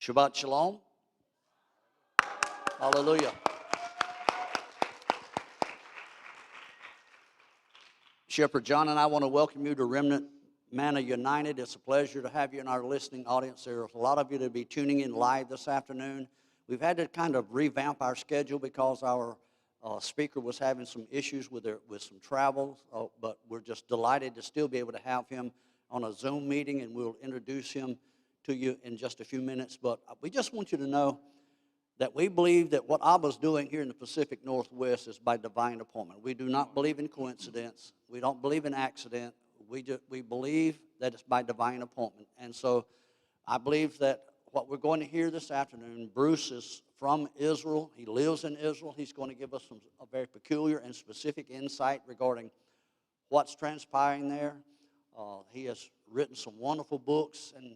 Shabbat Shalom. Hallelujah. Shepherd John and I want to welcome you to Remnant, Manna United. It's a pleasure to have you in our listening audience. There's a lot of you to be tuning in live this afternoon. We've had to kind of revamp our schedule because our speaker was having some issues with some travel, but we're just delighted to still be able to have him on a Zoom meeting, and we'll introduce him to you in just a few minutes. But we just want you to know that we believe that what Abba's doing here in the Pacific Northwest is by divine appointment. We do not believe in coincidence. We don't believe in accident. We believe that it's by divine appointment. And so I believe that what we're going to hear this afternoon, Bruce is from Israel. He lives in Israel. He's going to give us a very peculiar and specific insight regarding what's transpiring there. He has written some wonderful books, and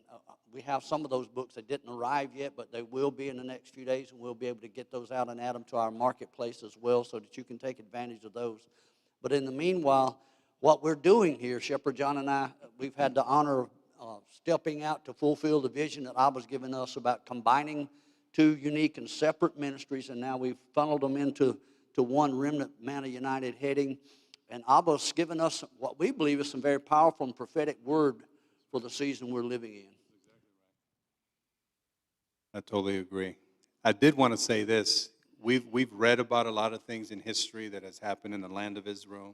we have some of those books that didn't arrive yet, but they will be in the next few days, and we'll be able to get those out and add them to our marketplace as well so that you can take advantage of those. But in the meanwhile, what we're doing here, Shepherd John and I, we've had the honor of stepping out to fulfill the vision that Abba's given us about combining two unique and separate ministries, and now we've funneled them into one Remnant Manna United heading. And Abba's given us what we believe is some very powerful and prophetic word for the season we're living in. I totally agree. I did want to say this. We've read about a lot of things in history that has happened in the land of Israel,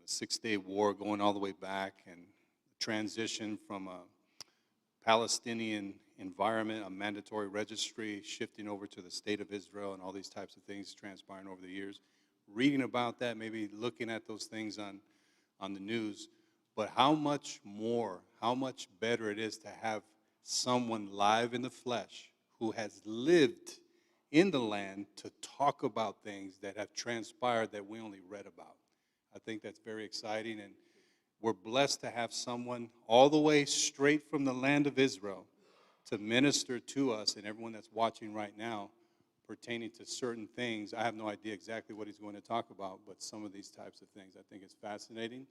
the Six-Day War going all the way back, and the transition from a Palestinian environment, a mandatory registry, shifting over to the state of Israel, and all these types of things transpiring over the years. Reading about that, maybe looking at those things on the news, but how much more, how much better it is to have someone live in the flesh who has lived in the land to talk about things that have transpired that we only read about. I think that's very exciting, and we're blessed to have someone all the way straight from the land of Israel to minister to us and everyone that's watching right now pertaining to certain things. I have no idea exactly what he's going to talk about, but some of these types of things I think it's fascinating,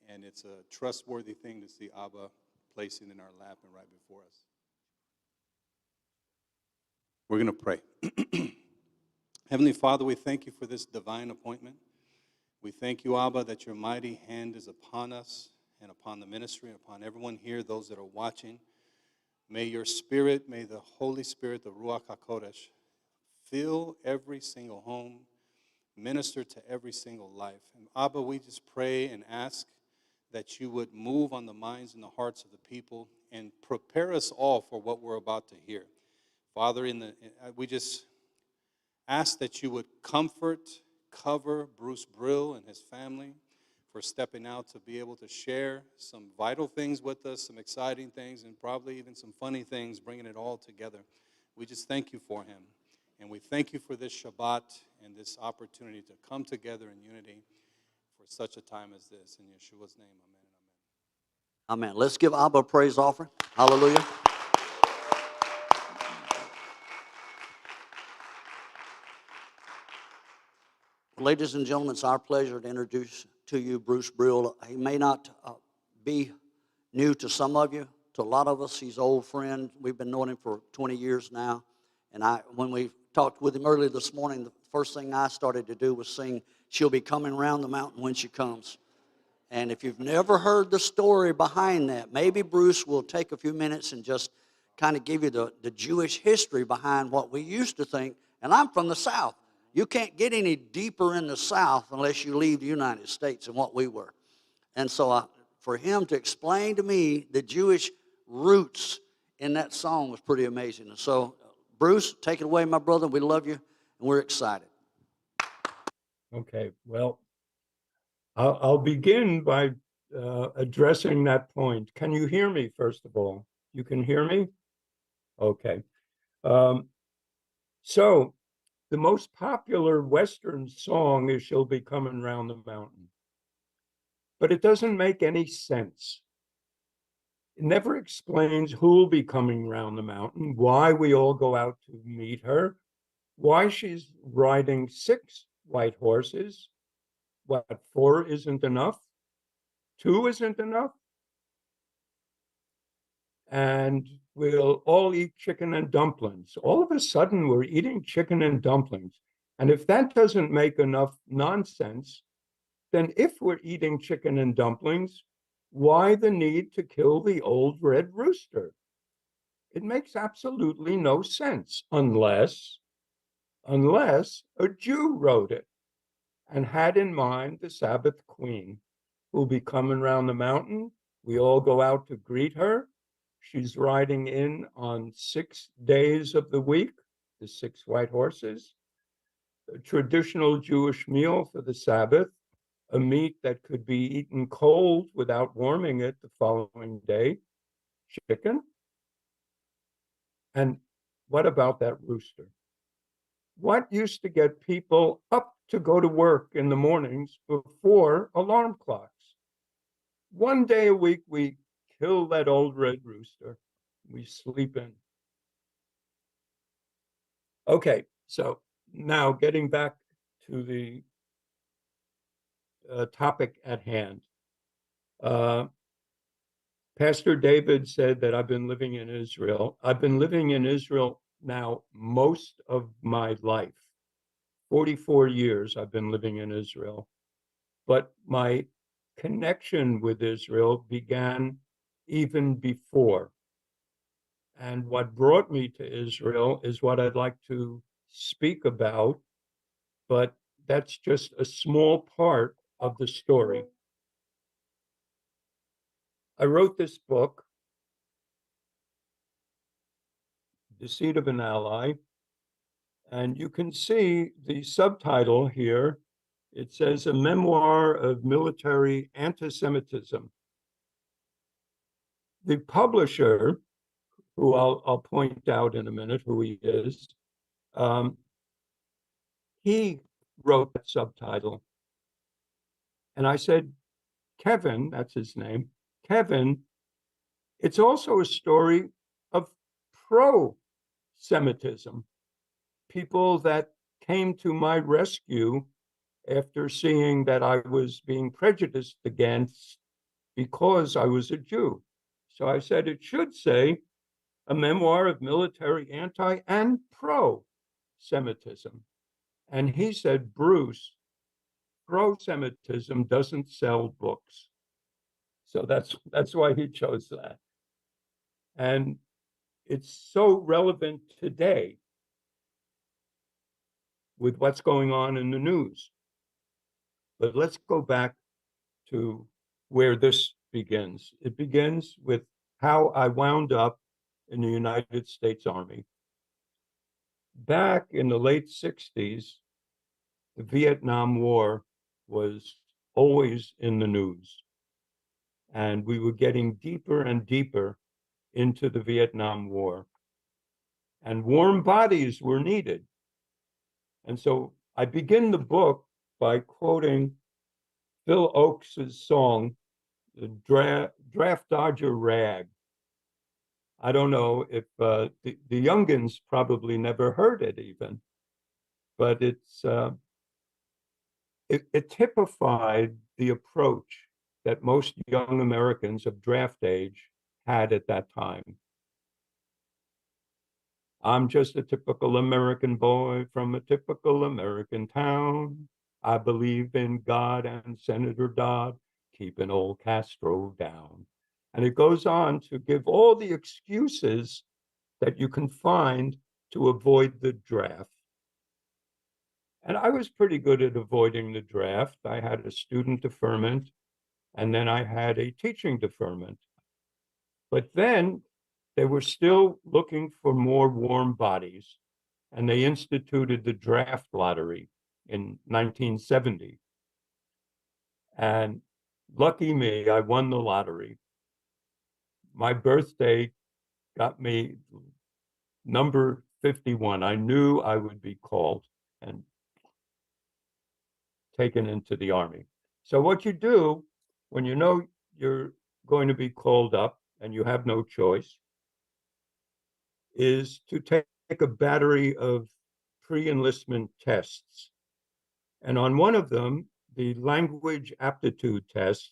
and it's a trustworthy thing to see Abba placing in our lap and right before us. We're going to pray. Heavenly Father, we thank you for this divine appointment. We thank you, Abba, that your mighty hand is upon us and upon the ministry and upon everyone here, those that are watching. May your Spirit, may the Holy Spirit, the Ruach HaKodesh, fill every single home, minister to every single life. And Abba, we just pray and ask that you would move on the minds and the hearts of the people and prepare us all for what we're about to hear. Father, we just ask that you would cover Bruce Brill and his family for stepping out to be able to share some vital things with us, some exciting things, and probably even some funny things, bringing it all together. We just thank you for him. And we thank you for this Shabbat and this opportunity to come together in unity for such a time as this. In Yeshua's name, amen and amen. Amen. Let's give Abba a praise offering. Hallelujah. Ladies and gentlemen, it's our pleasure to introduce to you Bruce Brill. He may not be new to some of you. To a lot of us, he's an old friend. We've been knowing him for 20 years now. And when we talked with him earlier this morning, the first thing I started to do was sing, "She'll be coming round the mountain when she comes." And if you've never heard the story behind that, maybe Bruce will take a few minutes and just kind of give you the Jewish history behind what we used to think. And I'm from the South. You can't get any deeper in the South unless you leave the United States and what we were. And so for him to explain to me the Jewish roots in that song was pretty amazing. And so, Bruce, take it away, my brother. We love you, and we're excited. Okay, well, I'll begin by addressing that point. Can you hear me, first of all? You can hear me? Okay. So the most popular Western song is "She'll Be Coming Round the Mountain." But it doesn't make any sense. It never explains who'll be coming round the mountain, why we all go out to meet her, why she's riding 6 white horses. What, 4 isn't enough? 2 isn't enough? and we'll all eat chicken and dumplings. All of a sudden, we're eating chicken and dumplings. And if that doesn't make enough nonsense, then if we're eating chicken and dumplings, why the need to kill the old red rooster? It makes absolutely no sense unless a Jew wrote it and had in mind the Sabbath queen who'll be coming around the mountain. We all go out to greet her. She's riding in on 6 days of the week, the 6 white horses, a traditional Jewish meal for the Sabbath, a meat that could be eaten cold without warming it the following day, chicken. And what about that rooster? What used to get people up to go to work in the mornings before alarm clocks? One day a week, we kill that old red rooster. We sleep in. Okay, so now getting back to the topic at hand. Pastor David said that I've been living in Israel. I've been living in Israel now most of my life. 44 years I've been living in Israel. But my connection with Israel began even before. And what brought me to Israel is what I'd like to speak about, but that's just a small part of the story. I wrote this book, Deceit of an Ally, and you can see the subtitle here. It says A Memoir of Military Anti-Semitism. The publisher, who I'll point out in a minute who he is, he wrote that subtitle. And I said, Kevin, that's his name, Kevin, it's also a story of pro-Semitism, people that came to my rescue after seeing that I was being prejudiced against because I was a Jew. So I said it should say a memoir of military anti and pro-Semitism. And he said, Bruce, pro-Semitism doesn't sell books. So that's why he chose that. And it's so relevant today with what's going on in the news. But let's go back to where this begins. It begins with how I wound up in the United States Army. Back in the late 60s, the Vietnam War was always in the news. And we were getting deeper and deeper into the Vietnam War. And warm bodies were needed. And so I begin the book by quoting Phil Oakes' song, The Draft Dodger Rag. I don't know if the youngins probably never heard it even, but it typified the approach that most young Americans of draft age had at that time. I'm just a typical American boy from a typical American town. I believe in God and Senator Dodd, keeping old Castro down. And it goes on to give all the excuses that you can find to avoid the draft. And I was pretty good at avoiding the draft. I had a student deferment, and then I had a teaching deferment. But then they were still looking for more warm bodies, and they instituted the draft lottery in 1970. And lucky me, I won the lottery. My birthday got me number 51. I knew I would be called and taken into the Army. So what you do when you know you're going to be called up and you have no choice is to take a battery of pre-enlistment tests. And on one of them, the language aptitude test,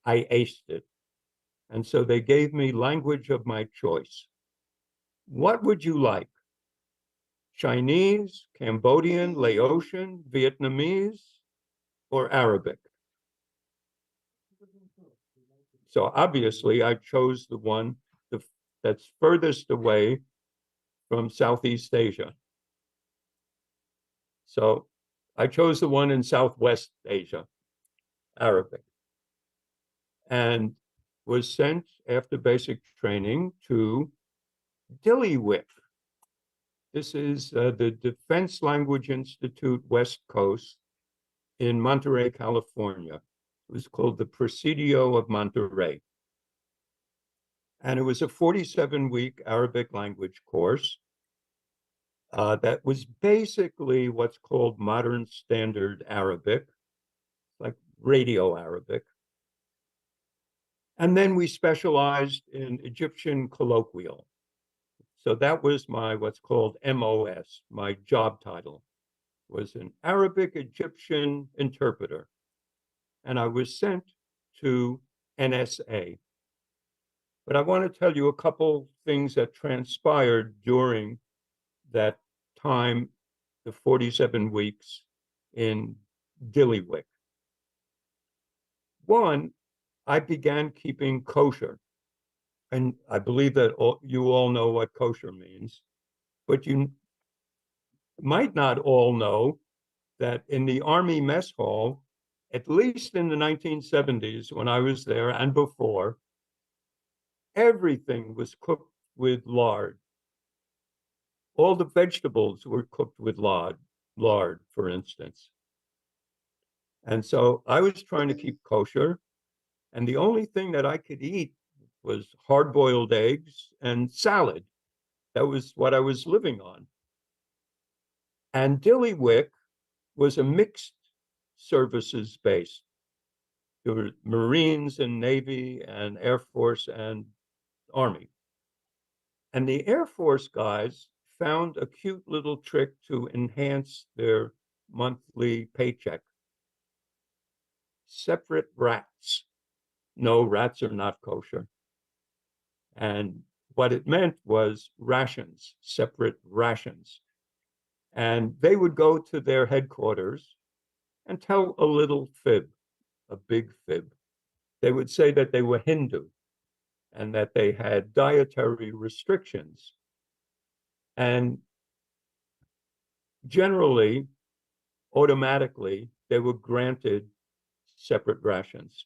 I aced it. And so they gave me language of my choice. What would you like? Chinese, Cambodian, Laotian, Vietnamese, or Arabic? So obviously I chose the one that's furthest away from Southeast Asia. So I chose the one in Southwest Asia, Arabic, and was sent after basic training to Diliwick. This is the Defense Language Institute West Coast in Monterey, California. It was called the Presidio of Monterey. And it was a 47-week Arabic language course that was basically what's called modern standard Arabic, like radio Arabic. And then we specialized in Egyptian colloquial. So that was my what's called MOS, my job title, was an Arabic Egyptian interpreter. And I was sent to NSA. But I want to tell you a couple things that transpired during that time, the 47 weeks in Diliwick. One, I began keeping kosher. And I believe that you all know what kosher means, but you might not all know that in the Army mess hall, at least in the 1970s when I was there and before, everything was cooked with lard. All the vegetables were cooked with lard, for instance. And so I was trying to keep kosher, and the only thing that I could eat was hard-boiled eggs and salad. That was what I was living on. And Diliwick was a mixed services base. There were Marines and Navy and Air Force and Army. And the Air Force guys found a cute little trick to enhance their monthly paycheck. Separate rats. No, rats are not kosher. And what it meant was rations, separate rations. And they would go to their headquarters and tell a little fib, a big fib. They would say that they were Hindu and that they had dietary restrictions. And generally, automatically, they were granted separate rations.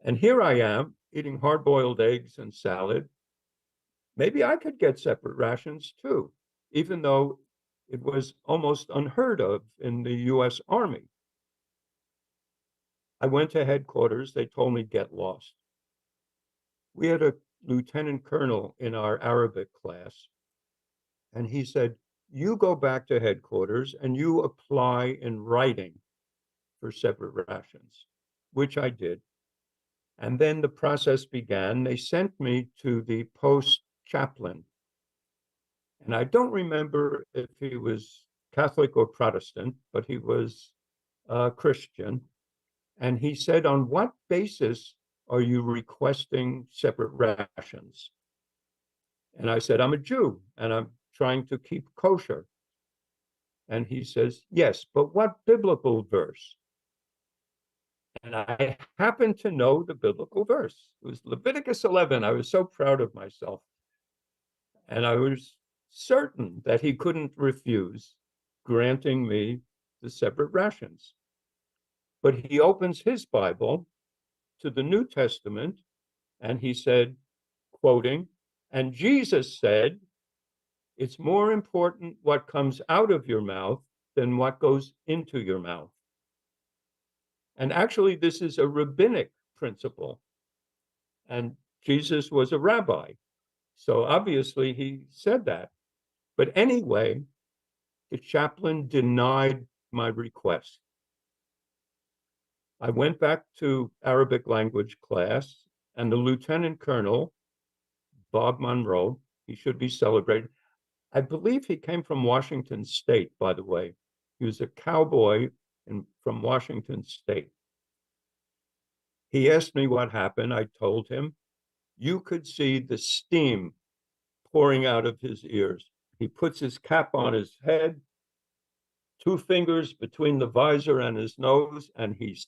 And here I am eating hard-boiled eggs and salad. Maybe I could get separate rations too, even though it was almost unheard of in the US Army. I went to headquarters. They told me, get lost. We had a lieutenant colonel in our Arabic class, and he said, you go back to headquarters and you apply in writing for separate rations, which I did. And then the process began. They sent me to the post chaplain. And I don't remember if he was Catholic or Protestant, but he was Christian. And he said, on what basis are you requesting separate rations? And I said, I'm a Jew and I'm trying to keep kosher. And he says, yes, but what biblical verse? And I happen to know the biblical verse. It was Leviticus 11. I was so proud of myself. And I was certain that he couldn't refuse granting me the separate rations. But he opens his Bible to the New Testament, and he said, quoting, and Jesus said, it's more important what comes out of your mouth than what goes into your mouth. And actually, this is a rabbinic principle. And Jesus was a rabbi. So obviously, he said that. But anyway, the chaplain denied my request. I went back to Arabic language class, and the lieutenant colonel, Bob Monroe, he should be celebrated. I believe he came from Washington State, by the way. He was a cowboy from Washington State. He asked me what happened. I told him. You could see the steam pouring out of his ears. He puts his cap on his head, 2 fingers between the visor and his nose, and he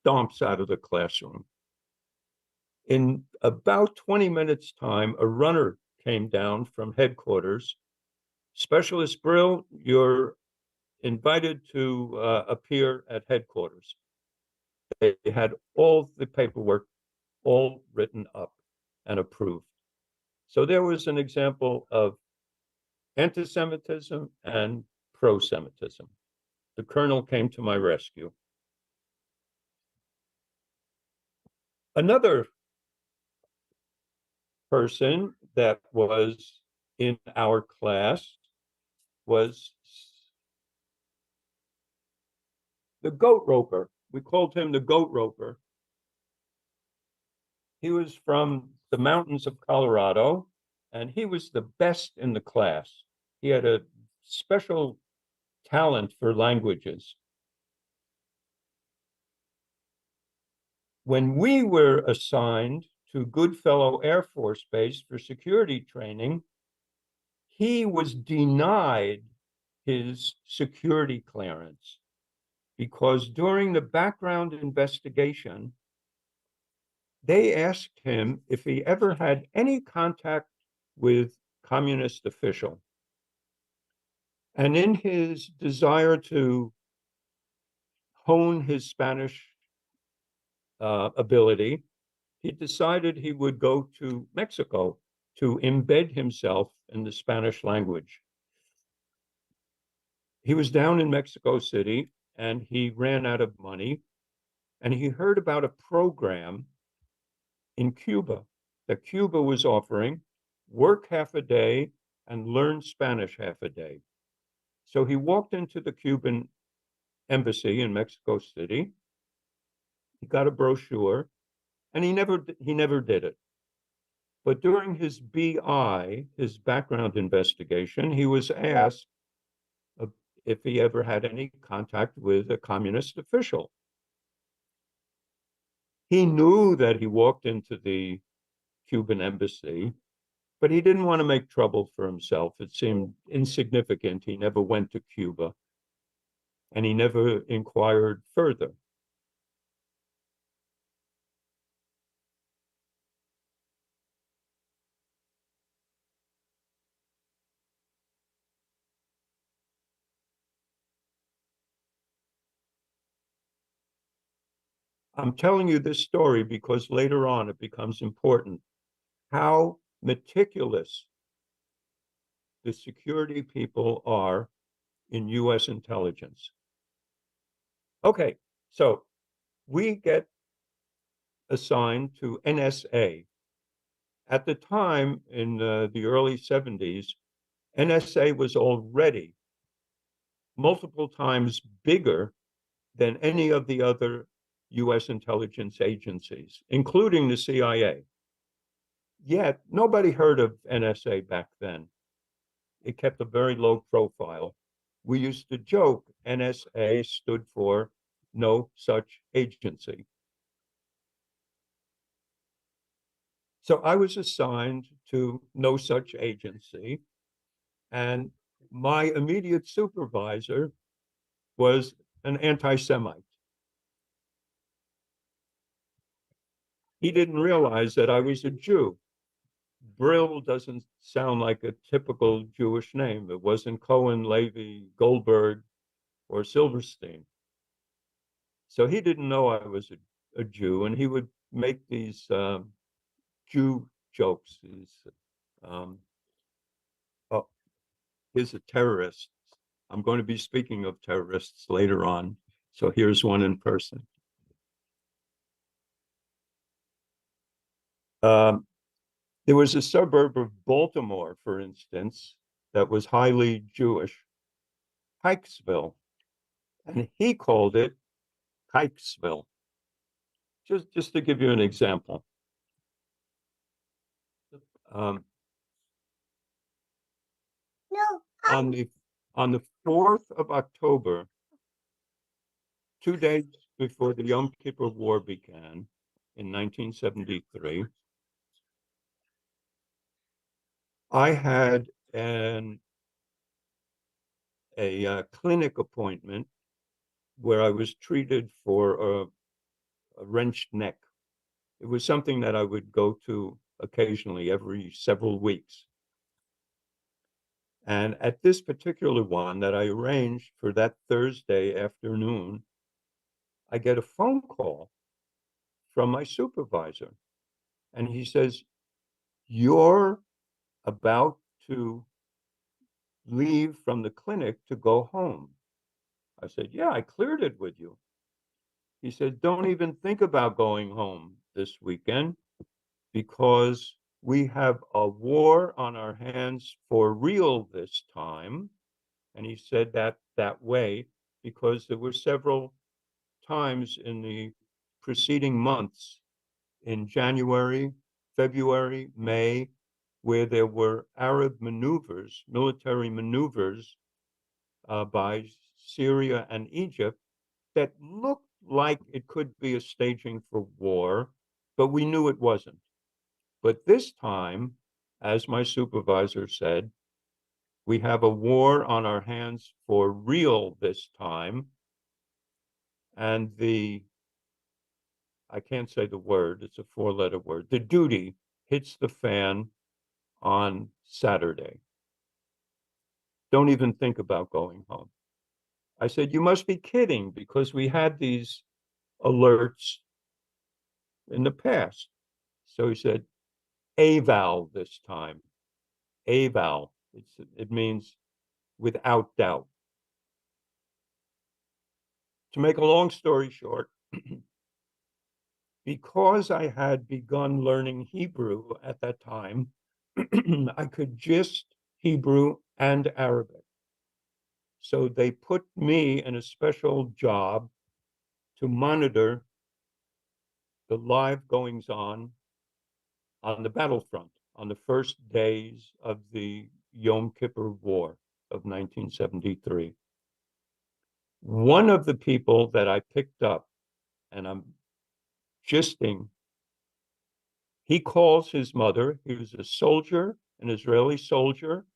stomps out of the classroom. In about 20 minutes' time, a runner came down from headquarters. Specialist Brill, you're invited to appear at headquarters. They had all the paperwork all written up and approved. So there was an example of anti-Semitism and pro-Semitism. The colonel came to my rescue. Another person that was in our class was the goat roper. We called him the goat roper. He was from the mountains of Colorado, and he was the best in the class. He had a special talent for languages. When we were assigned to Goodfellow Air Force Base for security training, he was denied his security clearance because during the background investigation, they asked him if he ever had any contact with communist official. And in his desire to hone his Spanish ability, he decided he would go to Mexico to embed himself in the Spanish language. He was down in Mexico City and he ran out of money, and he heard about a program in Cuba that Cuba was offering: work half a day and learn Spanish half a day. So he walked into the Cuban embassy in Mexico City. He got a brochure, and he never did it. But during his BI, his background investigation, he was asked if he ever had any contact with a communist official. He knew that he walked into the Cuban embassy, but he didn't want to make trouble for himself. It seemed insignificant. He never went to Cuba, and he never inquired further. I'm telling you this story because later on it becomes important how meticulous the security people are in US intelligence. Okay, so we get assigned to NSA. At the time, in the early 70s, NSA was already multiple times bigger than any of the other US intelligence agencies, including the CIA. Yet, nobody heard of NSA back then. It kept a very low profile. We used to joke NSA stood for no such agency. So I was assigned to no such agency, and my immediate supervisor was an anti-Semite. He didn't realize that I was a Jew. Brill doesn't sound like a typical Jewish name. It wasn't Cohen, Levy, Goldberg, or Silverstein. So he didn't know I was a Jew, and he would make these Jew jokes. Oh, he's a terrorist. I'm going to be speaking of terrorists later on. So here's one in person. There was a suburb of Baltimore, for instance, that was highly Jewish, Pikesville, and he called it Kikesville. Just to give you an example. On the 4th of October, 2 days before the Yom Kippur War began, in 1973, I had a clinic appointment where I was treated for a wrenched neck. It was something that I would go to occasionally every several weeks. And at this particular one that I arranged for that Thursday afternoon, I get a phone call from my supervisor. And he says, "You're about to leave from the clinic to go home." I said, "Yeah, I cleared it with you." He said, "Don't even think about going home this weekend because we have a war on our hands for real this time." And he said that way because there were several times in the preceding months, in January, February, May, where there were Arab maneuvers, military maneuvers by Syria and Egypt that looked like it could be a staging for war, but we knew it wasn't. But this time, as my supervisor said, we have a war on our hands for real this time. And I can't say the word, it's a four-letter word. The duty hits the fan on Saturday. Don't even think about going home. I said, "You must be kidding," because we had these alerts in the past. So he said, "Eval this time." Eval. It means without doubt. To make a long story short, because I had begun learning Hebrew at that time, I could just Hebrew and Arabic. So they put me in a special job to monitor the live goings on the battlefront on the first days of the Yom Kippur War of 1973. One of the people that I picked up, and I'm gisting, he calls his mother. He was a soldier, an Israeli soldier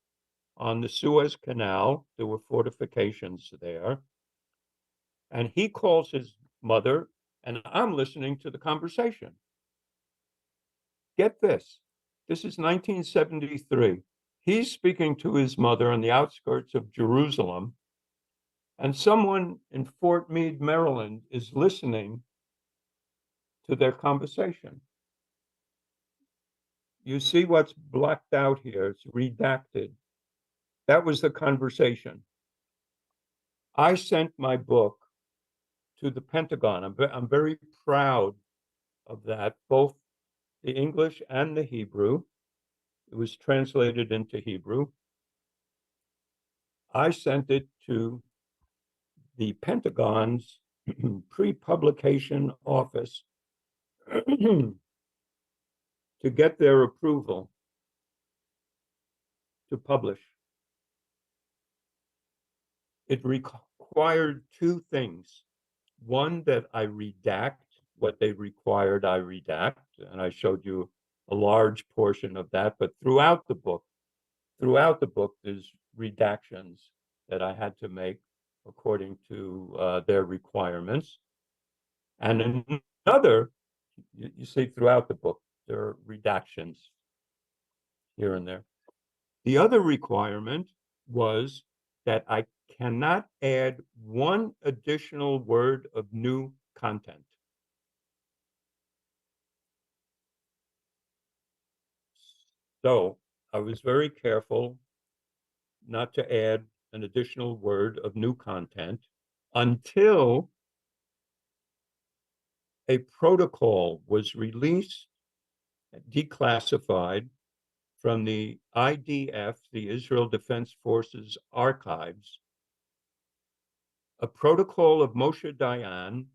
on the Suez Canal. There were fortifications there. And he calls his mother, and I'm listening to the conversation. Get this. This is 1973. He's speaking to his mother on the outskirts of Jerusalem, and someone in Fort Meade, Maryland, is listening to their conversation. You see what's blacked out here? It's redacted. That was the conversation. I sent my book to the Pentagon. I'm very proud of that, both the English and the Hebrew. It was translated into Hebrew. I sent it to the Pentagon's pre-publication office to get their approval to publish. It required two things. One, that I redact what they required I redact, and I showed you a large portion of that, but throughout the book, there's redactions that I had to make according to their requirements. And another, you see throughout the book, there are redactions here and there. The other requirement was that I cannot add one additional word of new content. So I was very careful not to add an additional word of new content until a protocol was released, declassified from the IDF, the Israel Defense Forces archives, a protocol of Moshe Dayan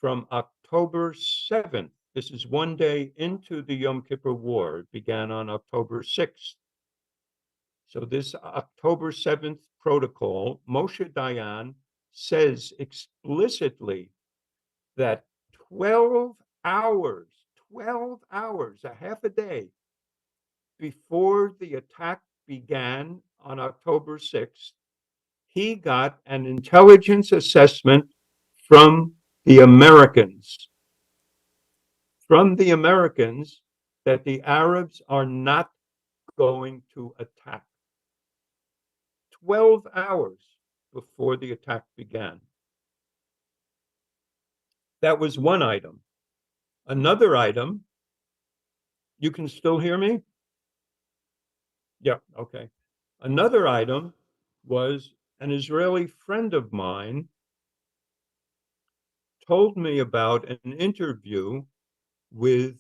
from October 7th. This is one day into the Yom Kippur War. It began on October 6th. So this October 7th protocol, Moshe Dayan says explicitly that 12 hours, 12 hours, a half a day before the attack began on October 6th, he got an intelligence assessment from the Americans, that the Arabs are not going to attack. 12 hours before the attack began. That was one item. Another item, you can still hear me? Yeah, okay. Another item was an Israeli friend of mine told me about an interview with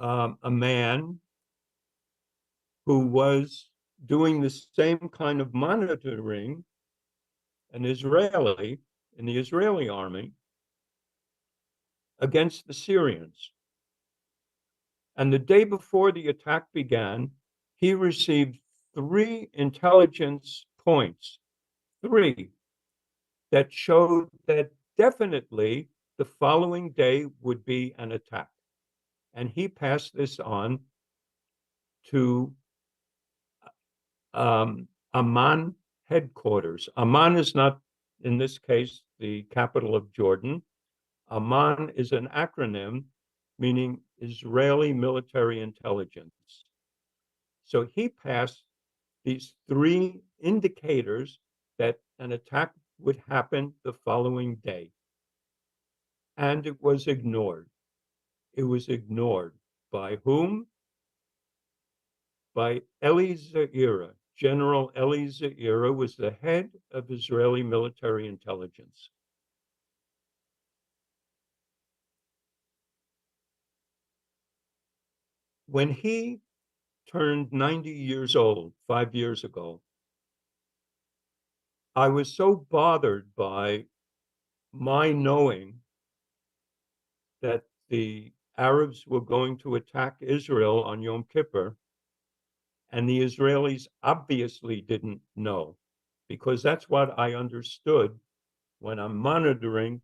a man who was doing the same kind of monitoring, an Israeli, in the Israeli army, against the Syrians. And the day before the attack began, he received 3 intelligence points, 3, that showed that definitely the following day would be an attack. And he passed this on to Amman headquarters. Amman is not, in this case, the capital of Jordan. Amman is an acronym meaning Israeli Military Intelligence. So he passed these 3 indicators that an attack would happen the following day. And it was ignored. It was ignored. By whom? By Eli Zaira. General Eli Zaira was the head of Israeli military intelligence. When he turned 90 years old 5 years ago, I was so bothered by my knowing that the Arabs were going to attack Israel on Yom Kippur, and the Israelis obviously didn't know, because that's what I understood when I'm monitoring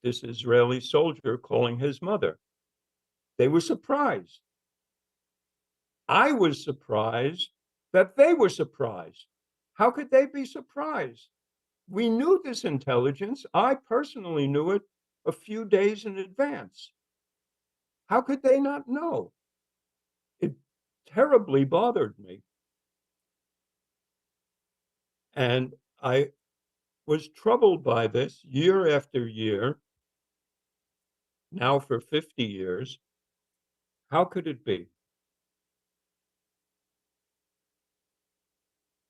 this Israeli soldier calling his mother. They were surprised. I was surprised that they were surprised. How could they be surprised? We knew this intelligence. I personally knew it a few days in advance. How could they not know? It terribly bothered me. And I was troubled by this year after year, now for 50 years. How could it be?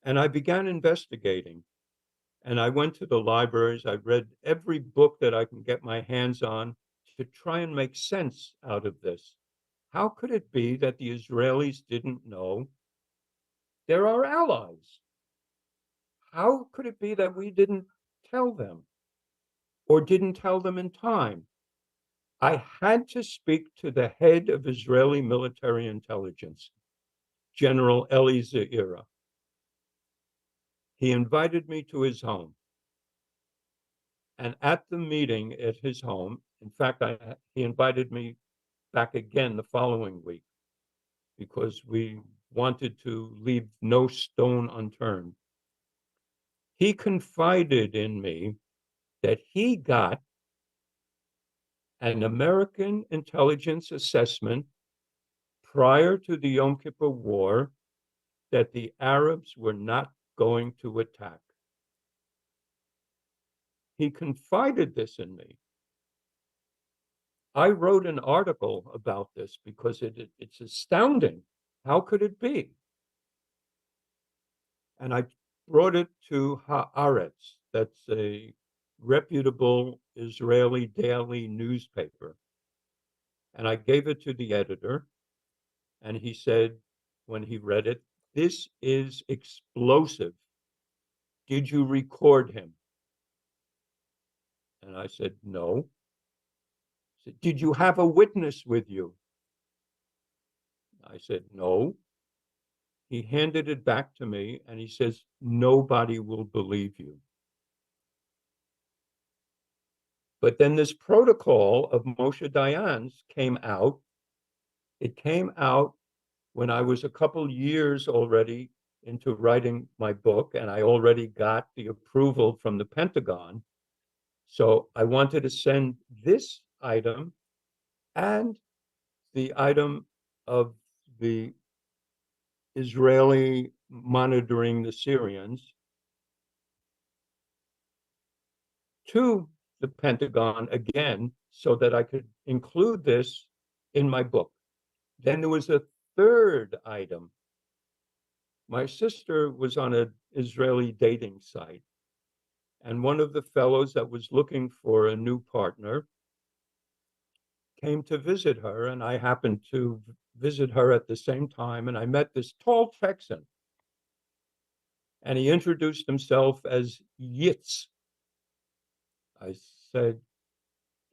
And I began investigating. And I went to the libraries. I read every book that I can get my hands on to try and make sense out of this. How could it be that the Israelis didn't know they're our allies? How could it be that we didn't tell them or didn't tell them in time? I had to speak to the head of Israeli military intelligence, General Eli Zaira. He invited me to his home. And at the meeting at his home, in fact, he invited me back again the following week because we wanted to leave no stone unturned. He confided in me that he got an American intelligence assessment prior to the Yom Kippur War that the Arabs were not going to attack. He confided this in me. I wrote an article about this because it's astounding. How could it be? And I brought it to Haaretz. That's a reputable Israeli daily newspaper. And I gave it to the editor. And he said, when he read it, "This is explosive. Did you record him?" And I said, "No." He said, "Did you have a witness with you?" I said, "No." He handed it back to me and he says, "Nobody will believe you." But then this protocol of Moshe Dayan's came out. It came out when I was a couple years already into writing my book, and I already got the approval from the Pentagon. So I wanted to send this item and the item of the Israeli monitoring the Syrians to the Pentagon again so that I could include this in my book. Then there was a third item. My sister was on an Israeli dating site, and one of the fellows that was looking for a new partner came to visit her, and I happened to visit her at the same time, and I met this tall Texan, and he introduced himself as Yitz. I said,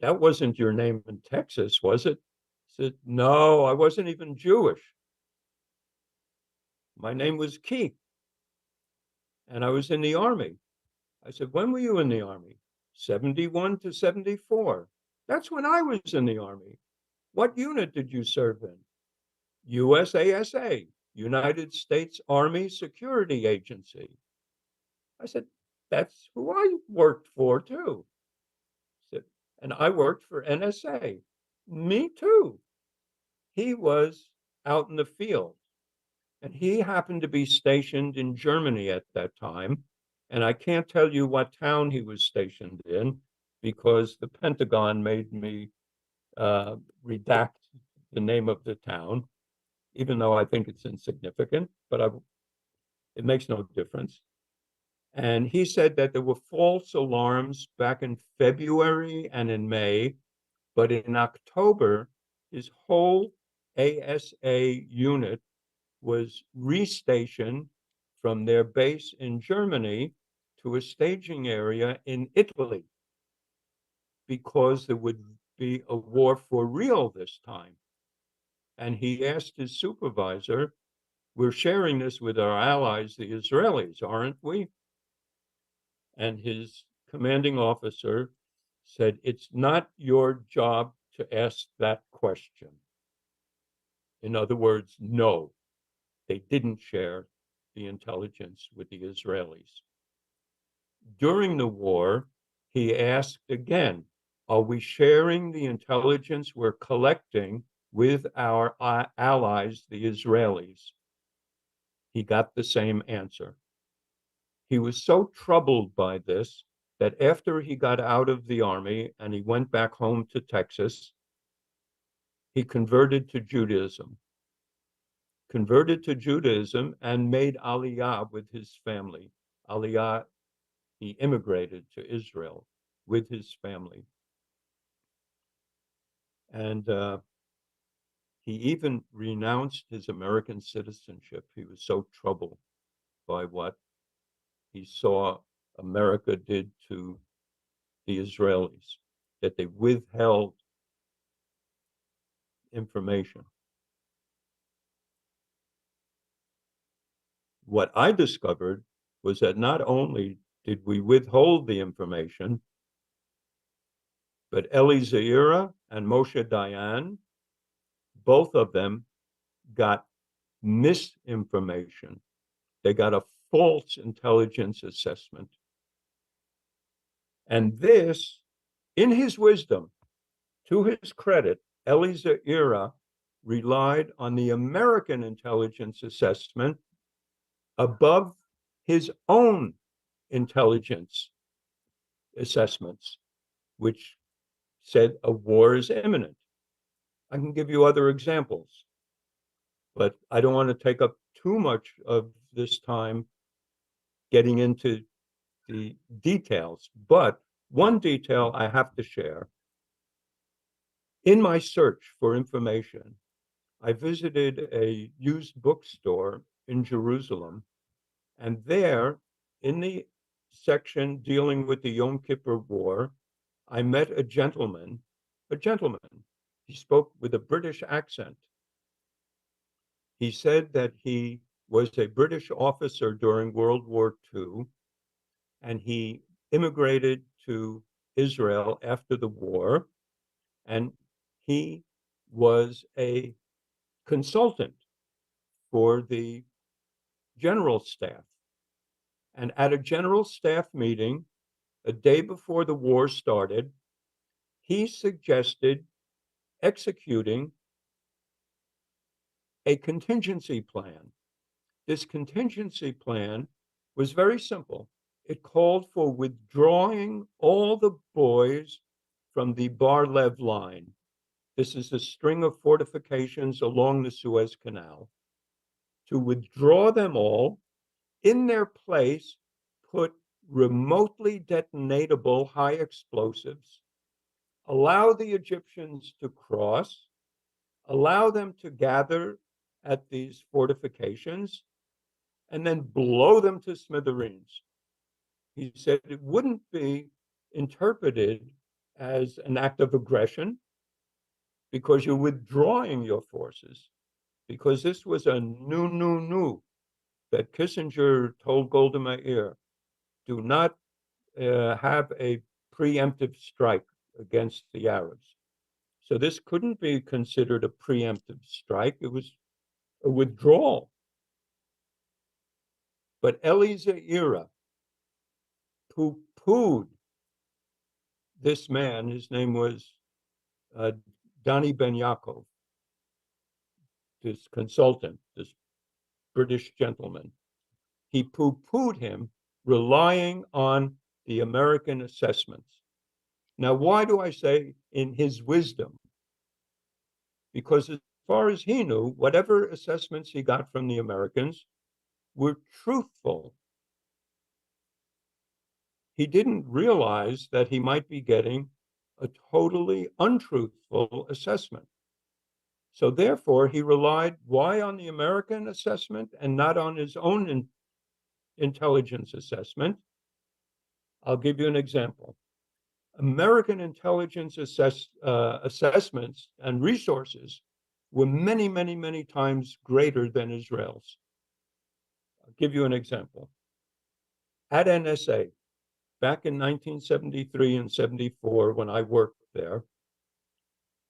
that wasn't your name in Texas, was it? He said, no, I wasn't even Jewish. My name was Keith, and I was in the Army. I said, when were you in the Army? 71 to 74. That's when I was in the Army. What unit did you serve in? USASA, United States Army Security Agency. I said, that's who I worked for too. He said, and I worked for NSA. Me too. He was out in the field, and he happened to be stationed in Germany at that time. And I can't tell you what town he was stationed in because the Pentagon made me redact the name of the town, even though I think it's insignificant, but it makes no difference. And he said that there were false alarms back in February and in May, but in October, his whole ASA unit was restationed from their base in Germany to a staging area in Italy because there would be a war for real this time. And he asked his supervisor, we're sharing this with our allies, the Israelis, aren't we? And his commanding officer said, it's not your job to ask that question. In other words, no, they didn't share the intelligence with the Israelis. During the war, he asked again, are we sharing the intelligence we're collecting with our allies, the Israelis? He got the same answer. He was so troubled by this that after he got out of the army and he went back home to Texas, he converted to Judaism. And made Aliyah with his family. Aliyah, he immigrated to Israel with his family. And he even renounced his American citizenship. He was so troubled by what he saw America did to the Israelis, that they withheld information. What I discovered was that not only did we withhold the information, but Eli Zaira and Moshe Dayan, both of them got misinformation. They got a false intelligence assessment. And this, in his wisdom, to his credit, Eli Zaira relied on the American intelligence assessment above his own intelligence assessments, which said a war is imminent. I can give you other examples, but I don't want to take up too much of this time getting into the details. But one detail I have to share. In my search for information, I visited a used bookstore in Jerusalem, and there, in the section dealing with the Yom Kippur War, I met a gentleman. He spoke with a British accent. He said that he was a British officer during World War II, and he immigrated to Israel after the war, and he was a consultant for the general staff. And at a general staff meeting, a day before the war started, he suggested executing a contingency plan. This contingency plan was very simple. It called for withdrawing all the boys from the Bar-Lev line. This is a string of fortifications along the Suez Canal. To withdraw them all, in their place, put remotely detonatable high explosives, allow the Egyptians to cross, allow them to gather at these fortifications, and then blow them to smithereens. He said it wouldn't be interpreted as an act of aggression because you're withdrawing your forces, because this was a new that Kissinger told Golda Meir, do not have a preemptive strike against the Arabs. So this couldn't be considered a preemptive strike. It was a withdrawal. But Eli Ze'ira poo-pooed this man. His name was Dani Ben Yaakov, this consultant, this British gentleman. He poo-pooed him, relying on the American assessments. Now, why do I say in his wisdom? Because as far as he knew, whatever assessments he got from the Americans were truthful. He didn't realize that he might be getting a totally untruthful assessment. So therefore, he relied, why on the American assessment and not on his own intelligence assessment? I'll give you an example. American intelligence assessments and resources were many times greater than Israel's. I'll give you an example. At NSA, back in 1973 and 74, when I worked there,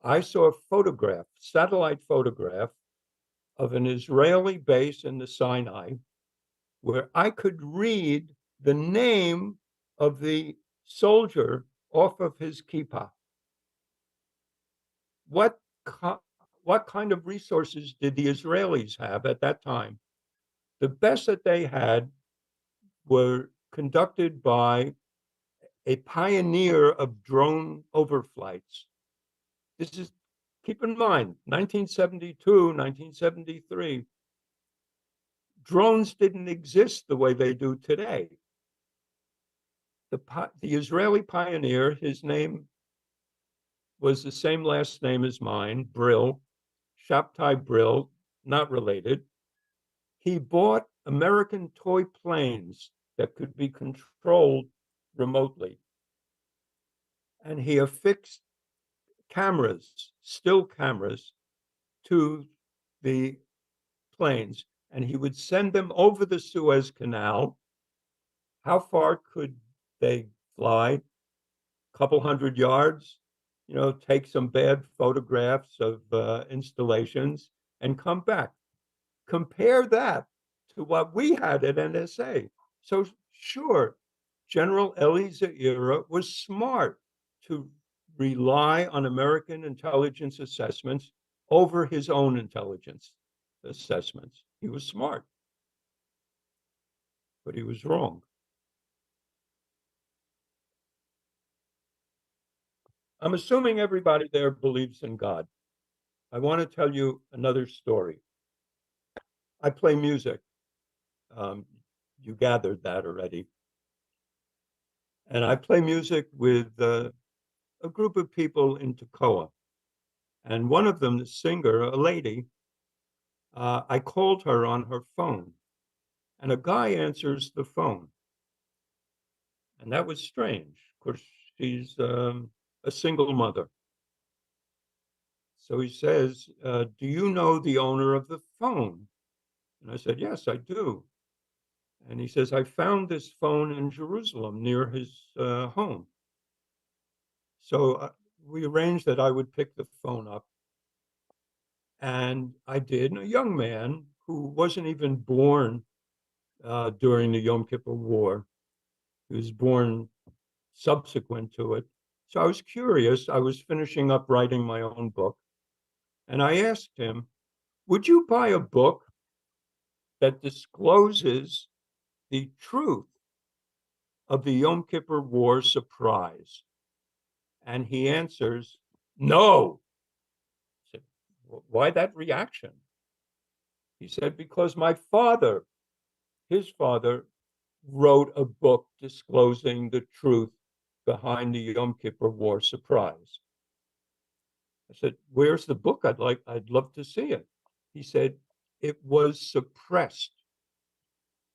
I saw a photograph, satellite photograph, of an Israeli base in the Sinai, where I could read the name of the soldier off of his kippah. What kind of resources did the Israelis have at that time? The best that they had were conducted by a pioneer of drone overflights. This is, keep in mind, 1972, 1973. Drones didn't exist the way they do today. The Israeli pioneer, his name was the same last name as mine, Brill, Shabtai Brill, not related. He bought American toy planes that could be controlled remotely. And he affixed cameras, still cameras, to the planes. And he would send them over the Suez Canal. How far could they fly? A couple hundred yards, take some bad photographs of installations and come back. Compare that to what we had at NSA. So sure, General Eli Ze'ira was smart to rely on American intelligence assessments over his own intelligence assessments. He was smart, but he was wrong. I'm assuming everybody there believes in God. I want to tell you another story. I play music. You gathered that already. And I play music with a group of people in Toccoa. And one of them, the singer, a lady, I called her on her phone. And a guy answers the phone. And that was strange. Of course, she's a single mother. So he says, do you know the owner of the phone? And I said, yes, I do. And he says, I found this phone in Jerusalem near his home. So we arranged that I would pick the phone up. And I did. And a young man who wasn't even born during the Yom Kippur War, he was born subsequent to it. So I was curious. I was finishing up writing my own book. And I asked him, would you buy a book that discloses the truth of the Yom Kippur War surprise? And he answers, no. I said, why that reaction? He said, because my father, his father, wrote a book disclosing the truth behind the Yom Kippur War surprise. I said, where's the book? I'd love to see it. He said, it was suppressed.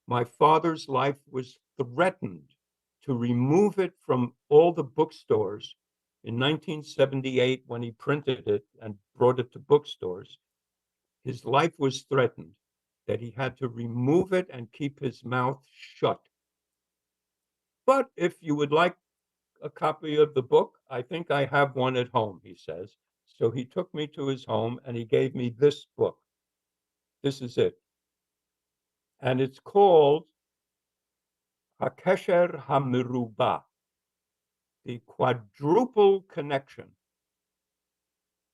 My father's life was threatened to remove it from all the bookstores in 1978 when he printed it and brought it to bookstores. His life was threatened, that he had to remove it and keep his mouth shut. But if you would like a copy of the book, I think I have one at home, he says. So he took me to his home and he gave me this book. This is it. And it's called HaKesher HaMerubah, the quadruple connection.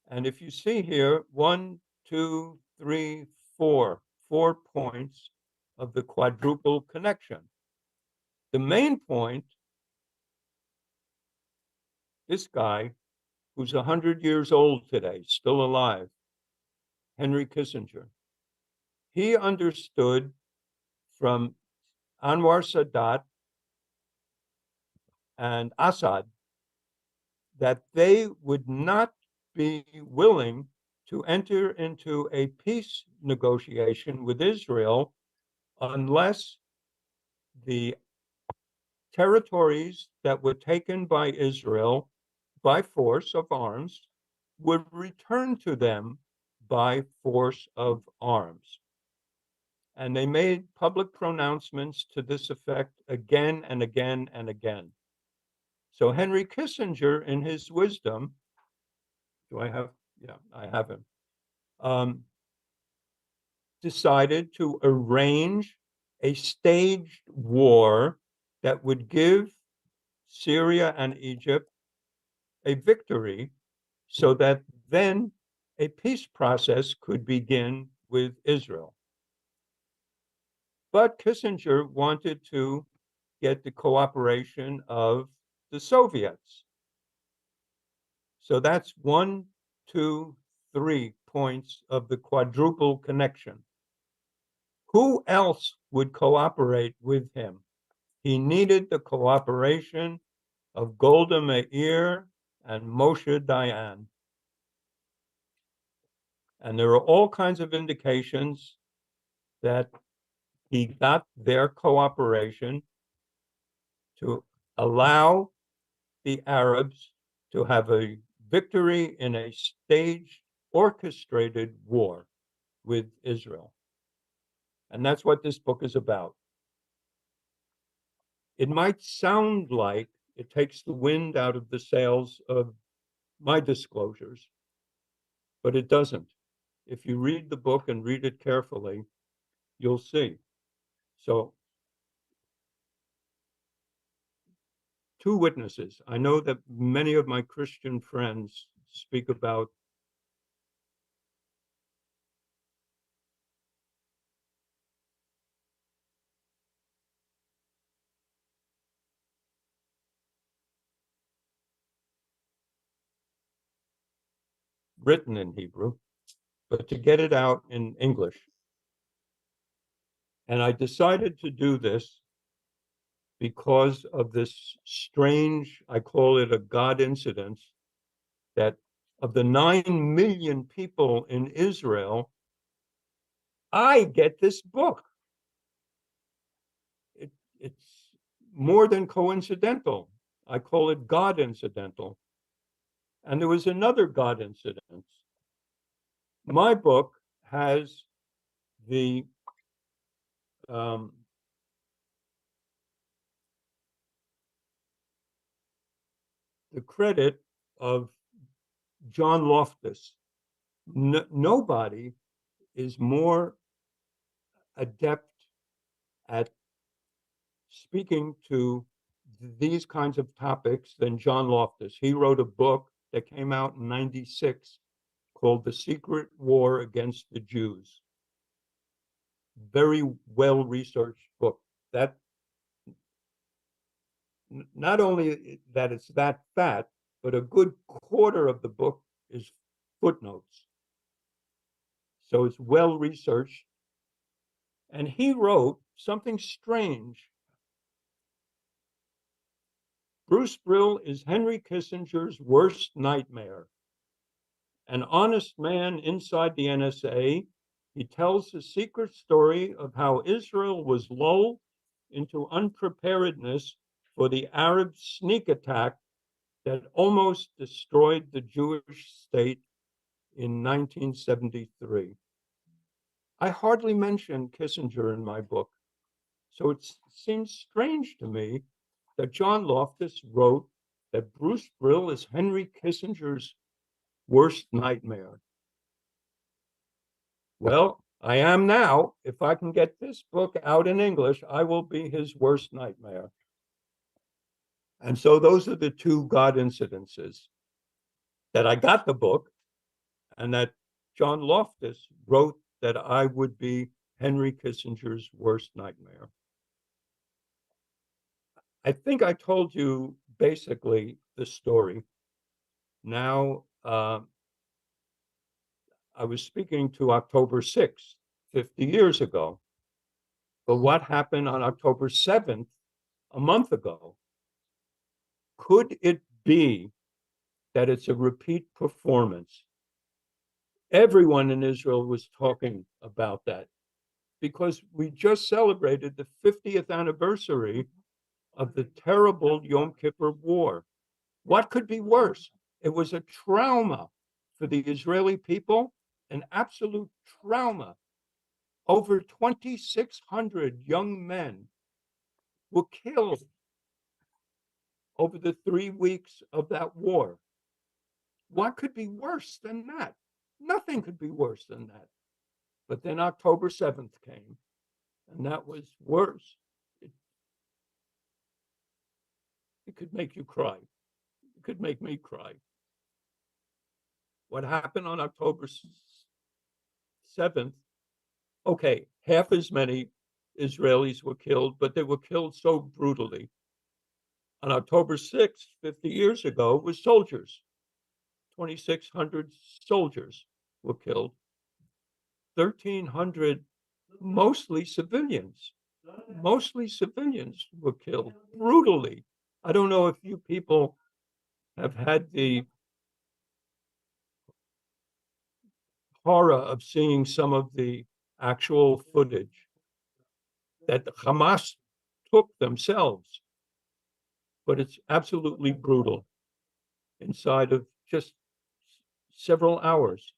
And if you see here, 1, 2, 3, 4 points of the quadruple connection. The main point, this guy, who's 100 years old today, still alive, Henry Kissinger, he understood from Anwar Sadat and Assad that they would not be willing to enter into a peace negotiation with Israel unless the territories that were taken by Israel by force of arms would return to them by force of arms. And they made public pronouncements to this effect again and again and again. So Henry Kissinger, in his wisdom, do I have? Yeah, I have him. Decided to arrange a staged war that would give Syria and Egypt a victory so that then a peace process could begin with Israel. But Kissinger wanted to get the cooperation of the Soviets. So that's 1, 2, 3 points of the quadruple connection. Who else would cooperate with him? He needed the cooperation of Golda Meir and Moshe Dayan. And there are all kinds of indications that he got their cooperation to allow the Arabs to have a victory in a staged, orchestrated war with Israel. And that's what this book is about. It might sound like it takes the wind out of the sails of my disclosures, but it doesn't. If you read the book and read it carefully, you'll see. So, 2 witnesses. I know that many of my Christian friends speak about written in Hebrew, but to get it out in English. And I decided to do this because of this strange, I call it a God incident, that of the 9 million people in Israel, I get this book. It's more than coincidental. I call it God incidental. And there was another God incident. My book has the credit of John Loftus. Nobody is more adept at speaking to these kinds of topics than John Loftus. He wrote a book that came out in '96 called The Secret War Against the Jews. Very well-researched book. That not only that it's that fat, but a good quarter of the book is footnotes. So it's well-researched. And he wrote something strange. Bruce Brill is Henry Kissinger's worst nightmare. An honest man inside the NSA, he tells the secret story of how Israel was lulled into unpreparedness for the Arab sneak attack that almost destroyed the Jewish state in 1973. I hardly mention Kissinger in my book, so it seems strange to me that John Loftus wrote that Bruce Brill is Henry Kissinger's worst nightmare. Well, I am now. If I can get this book out in English, I will be his worst nightmare. And so those are the two God incidences, that I got the book and that John Loftus wrote that I would be Henry Kissinger's worst nightmare. I think I told you basically the story. Now, I was speaking to October 6th, 50 years ago. But what happened on October 7th, a month ago? Could it be that it's a repeat performance? Everyone in Israel was talking about that because we just celebrated the 50th anniversary of the terrible Yom Kippur War. What could be worse? It was a trauma for the Israeli people, an absolute trauma. Over 2,600 young men were killed over the 3 weeks of that war. What could be worse than that? Nothing could be worse than that. But then October 7th came, and that was worse. It could make you cry. It could make me cry. What happened on October 7th? Okay, half as many Israelis were killed, but they were killed so brutally. On October 6th, 50 years ago, was soldiers. 2,600 soldiers were killed. 1,300, mostly civilians were killed brutally. I don't know if you people have had the horror of seeing some of the actual footage that the Hamas took themselves, but it's absolutely brutal inside of just several hours.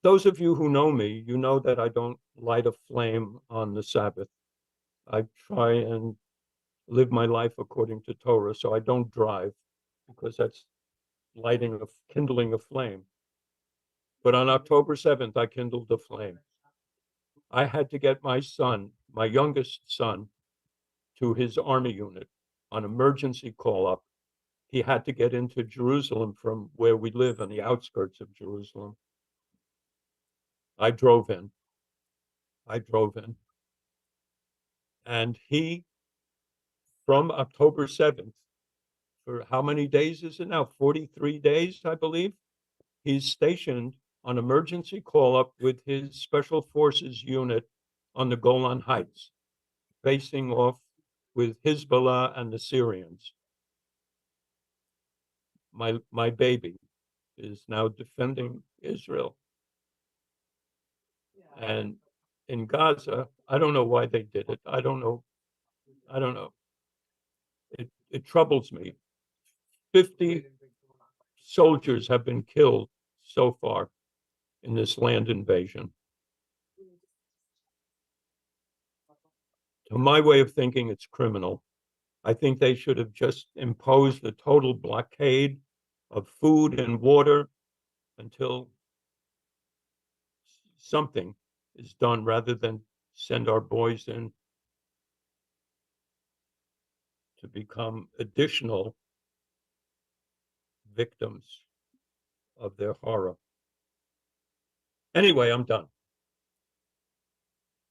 Those of you who know me, you know that I don't light a flame on the Sabbath. I try and live my life according to Torah, so I don't drive because that's kindling a flame. But on October 7th, I kindled a flame. I had to get my son, my youngest son, to his army unit on emergency call up. He had to get into Jerusalem from where we live on the outskirts of Jerusalem. I drove in. And he, from October 7th, for how many days is it now? 43 days, I believe. He's stationed on emergency call up with his special forces unit on the Golan Heights, facing off with Hezbollah and the Syrians. My baby is now defending Israel. And in Gaza, I don't know why they did it. I don't know. It troubles me. 50 soldiers have been killed so far in this land invasion. To my way of thinking, it's criminal. I think they should have just imposed a total blockade of food and water until something is done, rather than send our boys in to become additional victims of their horror. Anyway, I'm done.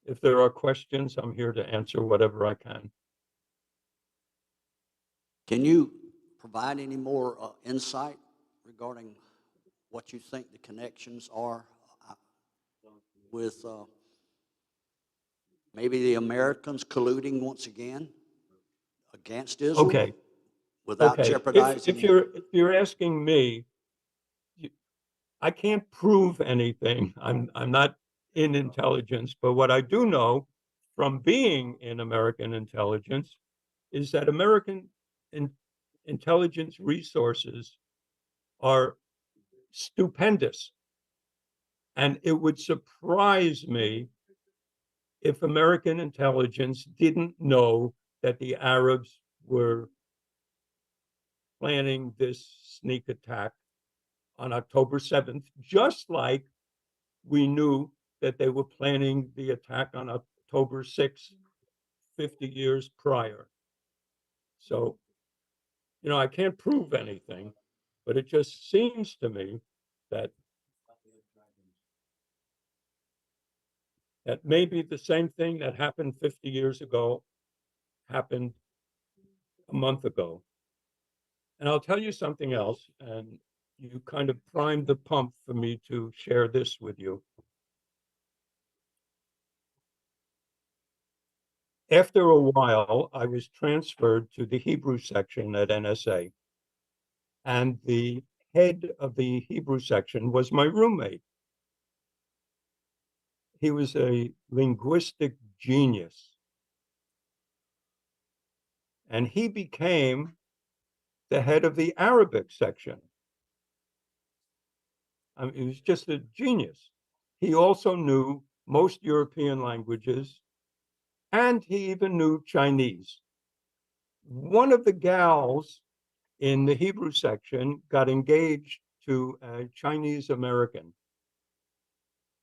If there are questions, I'm here to answer whatever I can. Can you provide any more insight regarding what you think the connections are with maybe the Americans colluding once again against Israel Okay, without okay. jeopardizing? If you're asking me, I can't prove anything. I'm not in intelligence, but what I do know from being in American intelligence is that American intelligence resources are stupendous. And it would surprise me if American intelligence didn't know that the Arabs were planning this sneak attack on October 7th, just like we knew that they were planning the attack on October 6th, 50 years prior. So, I can't prove anything, but it just seems to me that maybe the same thing that happened 50 years ago happened a month ago. And I'll tell you something else, and you kind of primed the pump for me to share this with you. After a while, I was transferred to the Hebrew section at NSA, and the head of the Hebrew section was my roommate. He was a linguistic genius, and he became the head of the Arabic section. I mean, he was just a genius. He also knew most European languages, and he even knew Chinese. One of the gals in the Hebrew section got engaged to a Chinese American.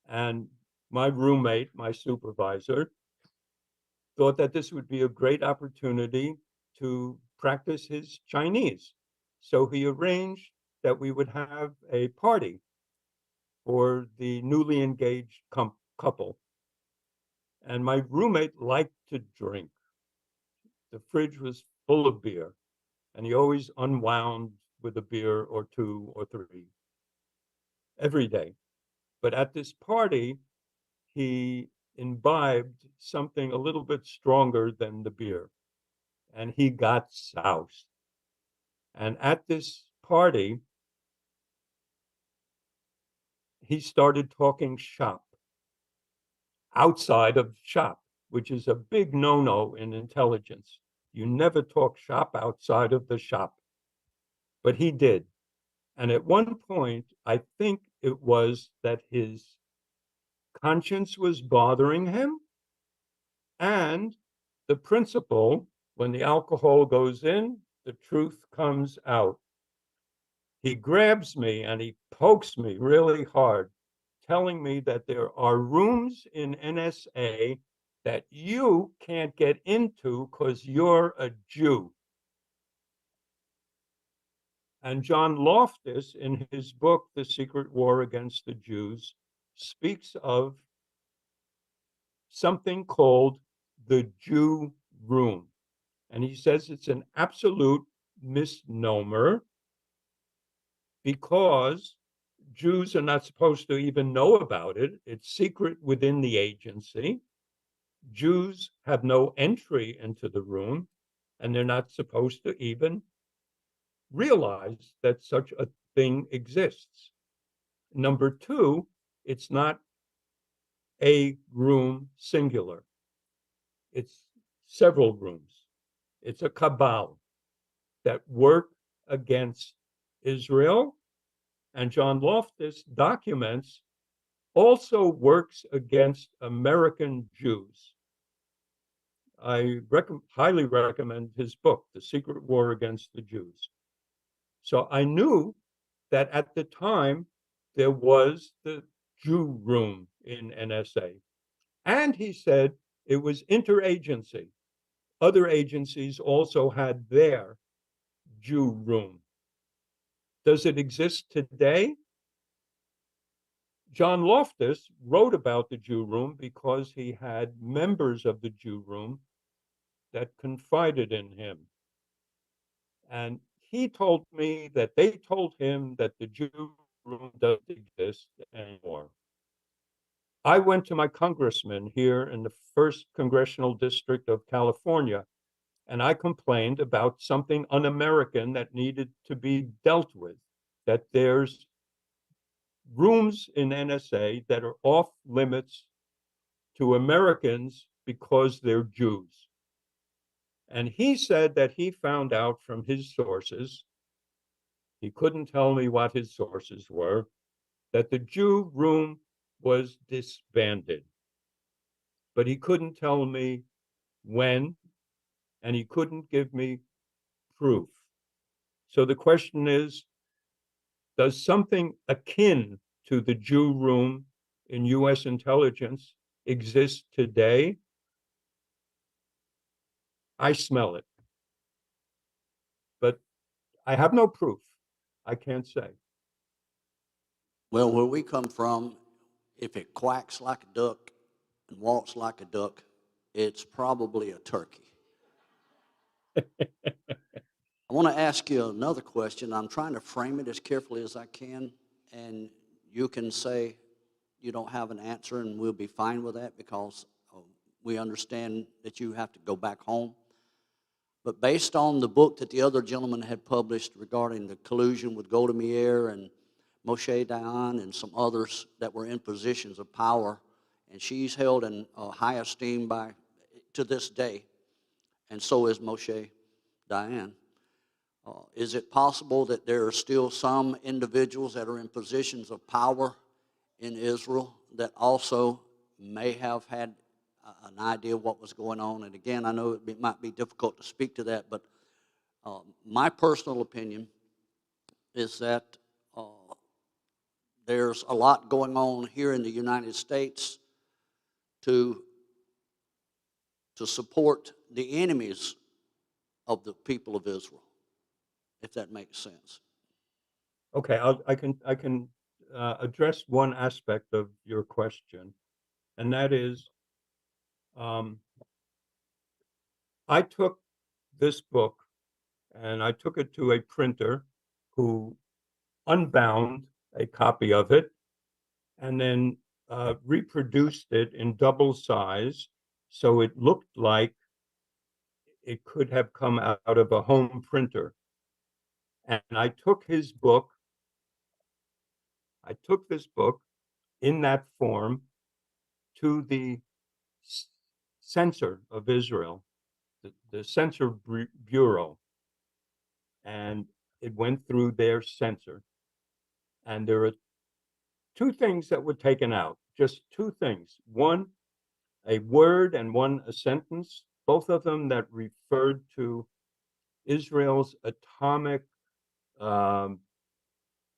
And my roommate, my supervisor, thought that this would be a great opportunity to practice his Chinese. So he arranged that we would have a party for the newly engaged couple. And my roommate liked to drink. The fridge was full of beer, and he always unwound with a beer or two or three every day. But at this party, he imbibed something a little bit stronger than the beer, and he got soused. And at this party, he started talking shop outside of shop, which is a big no-no in intelligence. You never talk shop outside of the shop. But he did. And at one point, I think it was that his conscience was bothering him. And the principle, when the alcohol goes in, the truth comes out. He grabs me and he pokes me really hard, telling me that there are rooms in NSA that you can't get into because you're a Jew. And John Loftus, in his book, The Secret War Against the Jews, speaks of something called the Jew room. And he says it's an absolute misnomer because Jews are not supposed to even know about it. It's secret within the agency. Jews have no entry into the room, and they're not supposed to even realize that such a thing exists. Number two, it's not a room singular. It's several rooms. It's a cabal that work against Israel. And John Loftus documents also works against American Jews. I highly recommend his book, The Secret War Against the Jews. So I knew that at the time there was the Jew room in NSA. And he said it was interagency. Other agencies also had their Jew room. Does it exist today? John Loftus wrote about the Jew room because he had members of the Jew room that confided in him. And he told me that they told him that the Jew room doesn't exist anymore. I went to my congressman here in the 1st Congressional District of California, and I complained about something un-American that needed to be dealt with, that there's rooms in NSA that are off limits to Americans because they're Jews. And he said that he found out from his sources, he couldn't tell me what his sources were, that the Jew room was disbanded. But he couldn't tell me when, and he couldn't give me proof. So the question is, does something akin to the Jew room in US intelligence exist today? I smell it, but I have no proof. I can't say. Well, where we come from, if it quacks like a duck and walks like a duck, it's probably a turkey. I want to ask you another question. I'm trying to frame it as carefully as I can, and you can say you don't have an answer, and we'll be fine with that because we understand that you have to go back home. But based on the book that the other gentleman had published regarding the collusion with Golda Meir and Moshe Dayan and some others that were in positions of power, and she's held in high esteem to this day, and so is Moshe Dayan. Is it possible that there are still some individuals that are in positions of power in Israel that also may have had an idea of what was going on? And again, I know it might be difficult to speak to that, but my personal opinion is that there's a lot going on here in the United States to support the enemies of the people of Israel, if that makes sense. Okay, I can address one aspect of your question, and that is, I took this book and I took it to a printer who unbound a copy of it and then reproduced it in double size so it looked like it could have come out of a home printer. And I took this book in that form to the censor of Israel, the censor bureau, and it went through their censor. And there are two things that were taken out, just two things. One, a word, and one, a sentence, both of them that referred to Israel's atomic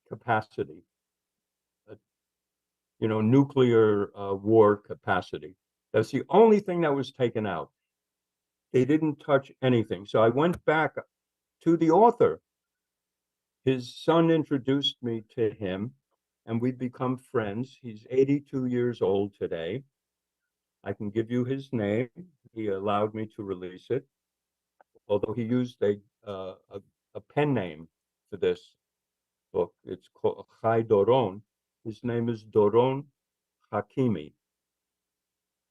capacity, nuclear war capacity. That's the only thing that was taken out. They didn't touch anything. So I went back to the author. His son introduced me to him, and we've become friends. He's 82 years old today. I can give you his name. He allowed me to release it, although he used a pen name for this book. It's called Chai Doron. His name is Doron Hakimi.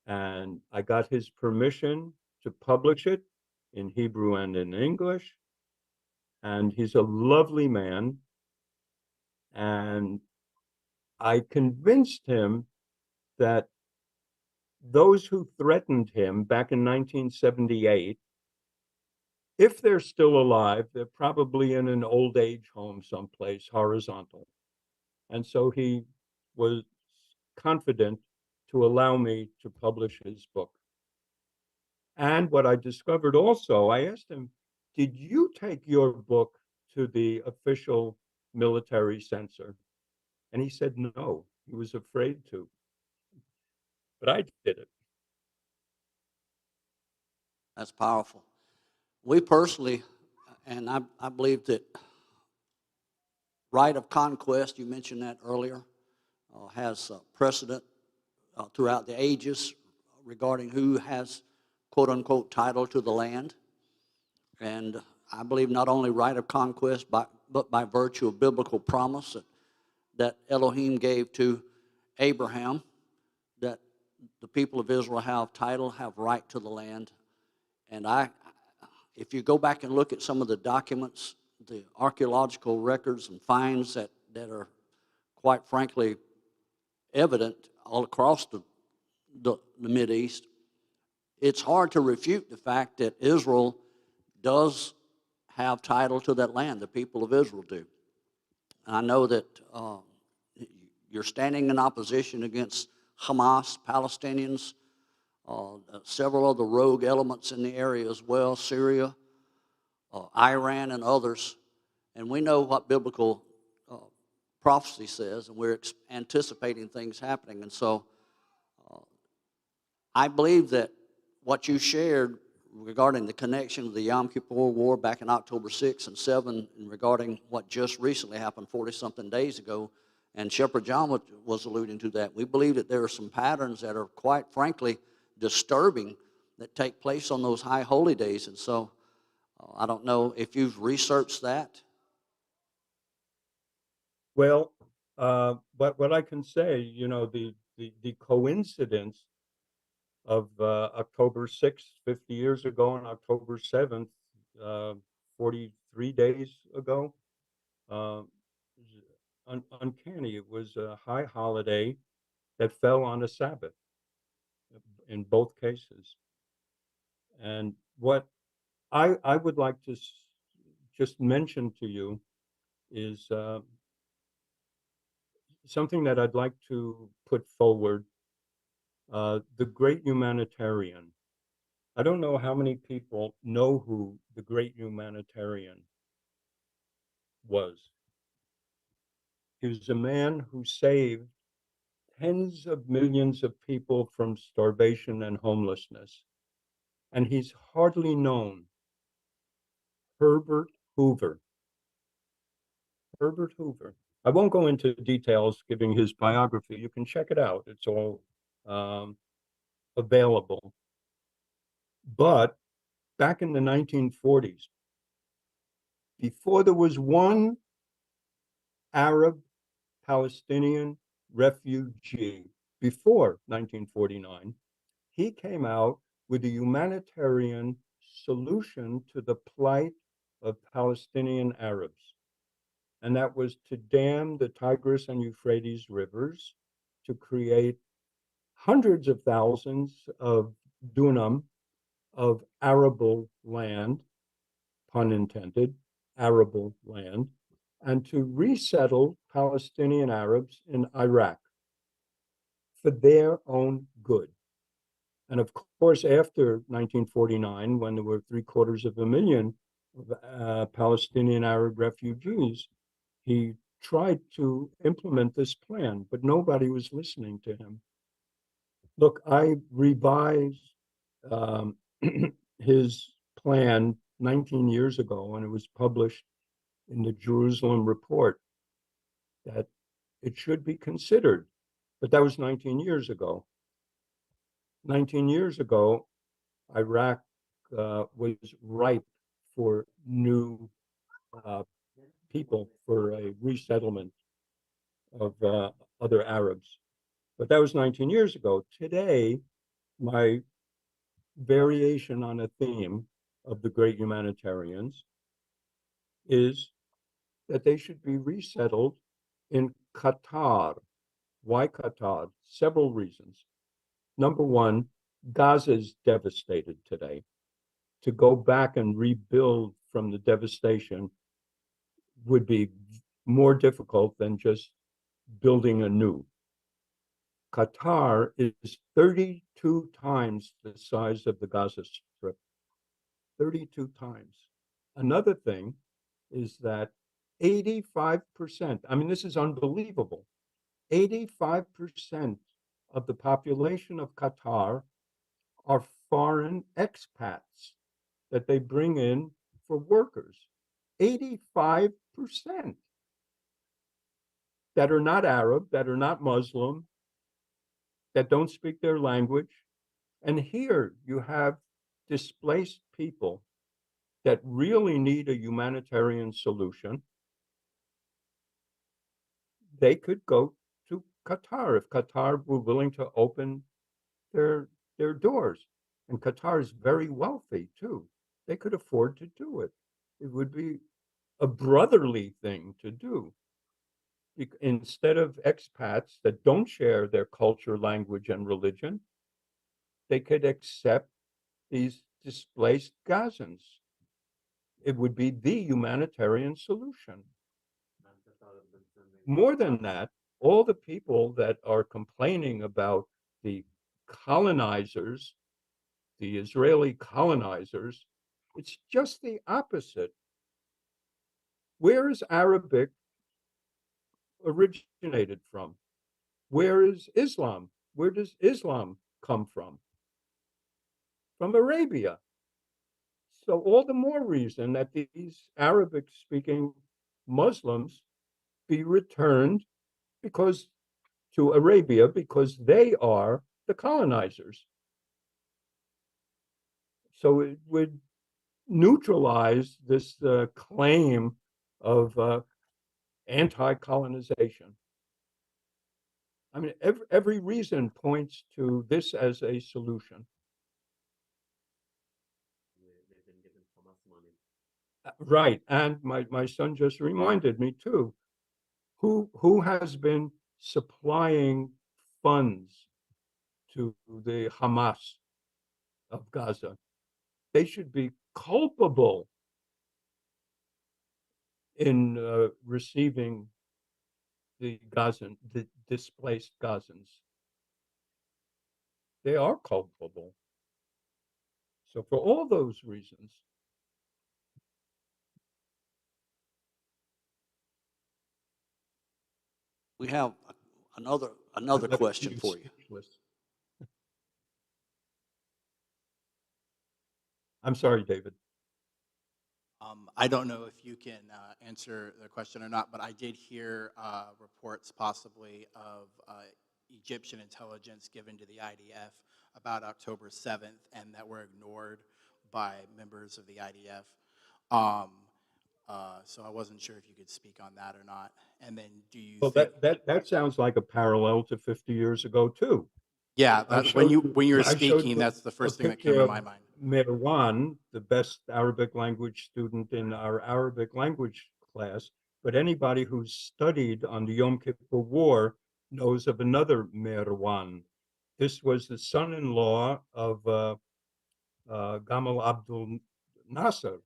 And I got his permission to publish it in Hebrew and in English. And he's a lovely man. And I convinced him that those who threatened him back in 1978, if they're still alive, they're probably in an old age home someplace horizontal. And so he was confident to allow me to publish his book. And what I discovered also, I asked him, did you take your book to the official military censor? And he said no, he was afraid to. But I did it. That's powerful. We personally, and I believe that right of conquest, you mentioned that earlier, has precedent throughout the ages regarding who has quote unquote title to the land. And I believe not only right of conquest, but by virtue of biblical promise that Elohim gave to Abraham, that the people of Israel have title, have right to the land. And if you go back and look at some of the documents, the archaeological records and finds that are quite frankly evident all across the Mideast, it's hard to refute the fact that Israel does have title to that land. The people of Israel do. And I know that you're standing in opposition against Hamas, Palestinians, several other rogue elements in the area as well, Syria, Iran, and others. And we know what biblical prophecy says, and we're anticipating things happening. And so I believe that what you shared regarding the connection of the Yom Kippur War back in October 6 and 7, and regarding what just recently happened 40-something days ago, and Shepherd John was alluding to that. We believe that there are some patterns that are quite frankly disturbing that take place on those high holy days. And so I don't know if you've researched that. Well, but what I can say, the coincidence of October 6th, 50 years ago, and October 7th, 43 days ago, uh, uncanny. It was a high holiday that fell on a Sabbath in both cases. And what I would like to just mention to you is something that I'd like to put forward. The great humanitarian. I don't know how many people know who the great humanitarian was. He was a man who saved tens of millions of people from starvation and homelessness. And he's hardly known. Herbert Hoover. Herbert Hoover. I won't go into details giving his biography. You can check it out. It's all available. But back in the 1940s, before there was one Arab Palestinian refugee, before 1949, he came out with a humanitarian solution to the plight of Palestinian Arabs. And that was to dam the Tigris and Euphrates rivers to create hundreds of thousands of dunam of arable land, pun intended, arable land, and to resettle Palestinian Arabs in Iraq for their own good. And of course, after 1949, when there were 750,000 Palestinian Arab refugees, he tried to implement this plan, but nobody was listening to him. Look, I revised his plan 19 years ago, and it was published in the Jerusalem Report that it should be considered. But that was 19 years ago. 19 years ago, Iraq was ripe for new people, for a resettlement of other Arabs. But that was 19 years ago. Today, my variation on a theme of the great humanitarians is that they should be resettled in Qatar. Why Qatar? Several reasons. Number one, Gaza is devastated today. To go back and rebuild from the devastation would be more difficult than just building anew. Qatar is 32 times the size of the Gaza Strip. 32 times. Another thing is that 85%, I mean, this is unbelievable. 85% of the population of Qatar are foreign expats that they bring in for workers. 85% that are not Arab, that are not Muslim, that don't speak their language. And here you have displaced people that really need a humanitarian solution. They could go to Qatar if Qatar were willing to open their doors. And Qatar is very wealthy too. They could afford to do it. It would be a brotherly thing to do. Instead of expats that don't share their culture, language, and religion, they could accept these displaced Gazans. It would be the humanitarian solution. More than that, all the people that are complaining about the colonizers, the Israeli colonizers, it's just the opposite. Where is Arabic originated from? Where is Islam? Where does Islam come from? From Arabia. So all the more reason that these Arabic-speaking Muslims be returned because to Arabia because they are the colonizers. So it would neutralize this claim of anti-colonization. I mean, every reason points to this as a solution. Right, and my son just reminded me too, who has been supplying funds to the Hamas of Gaza? They should be culpable in receiving the displaced Gazans. They are culpable. So for all those reasons, We have another question for you. I'm sorry, David. I don't know if you can answer the question or not, but I did hear reports possibly of Egyptian intelligence given to the IDF about October 7th and that were ignored by members of the IDF. So I wasn't sure if you could speak on that or not. And then do you Well, think... that sounds like a parallel to 50 years ago, too. Yeah, when you were I showed speaking, you that's the first thing that picture came to of my mind. Mirwan, the best Arabic language student in our Arabic language class, but anybody who's studied on the Yom Kippur War knows of another Mirwan. This was the son-in-law of Gamal Abdul Nasser.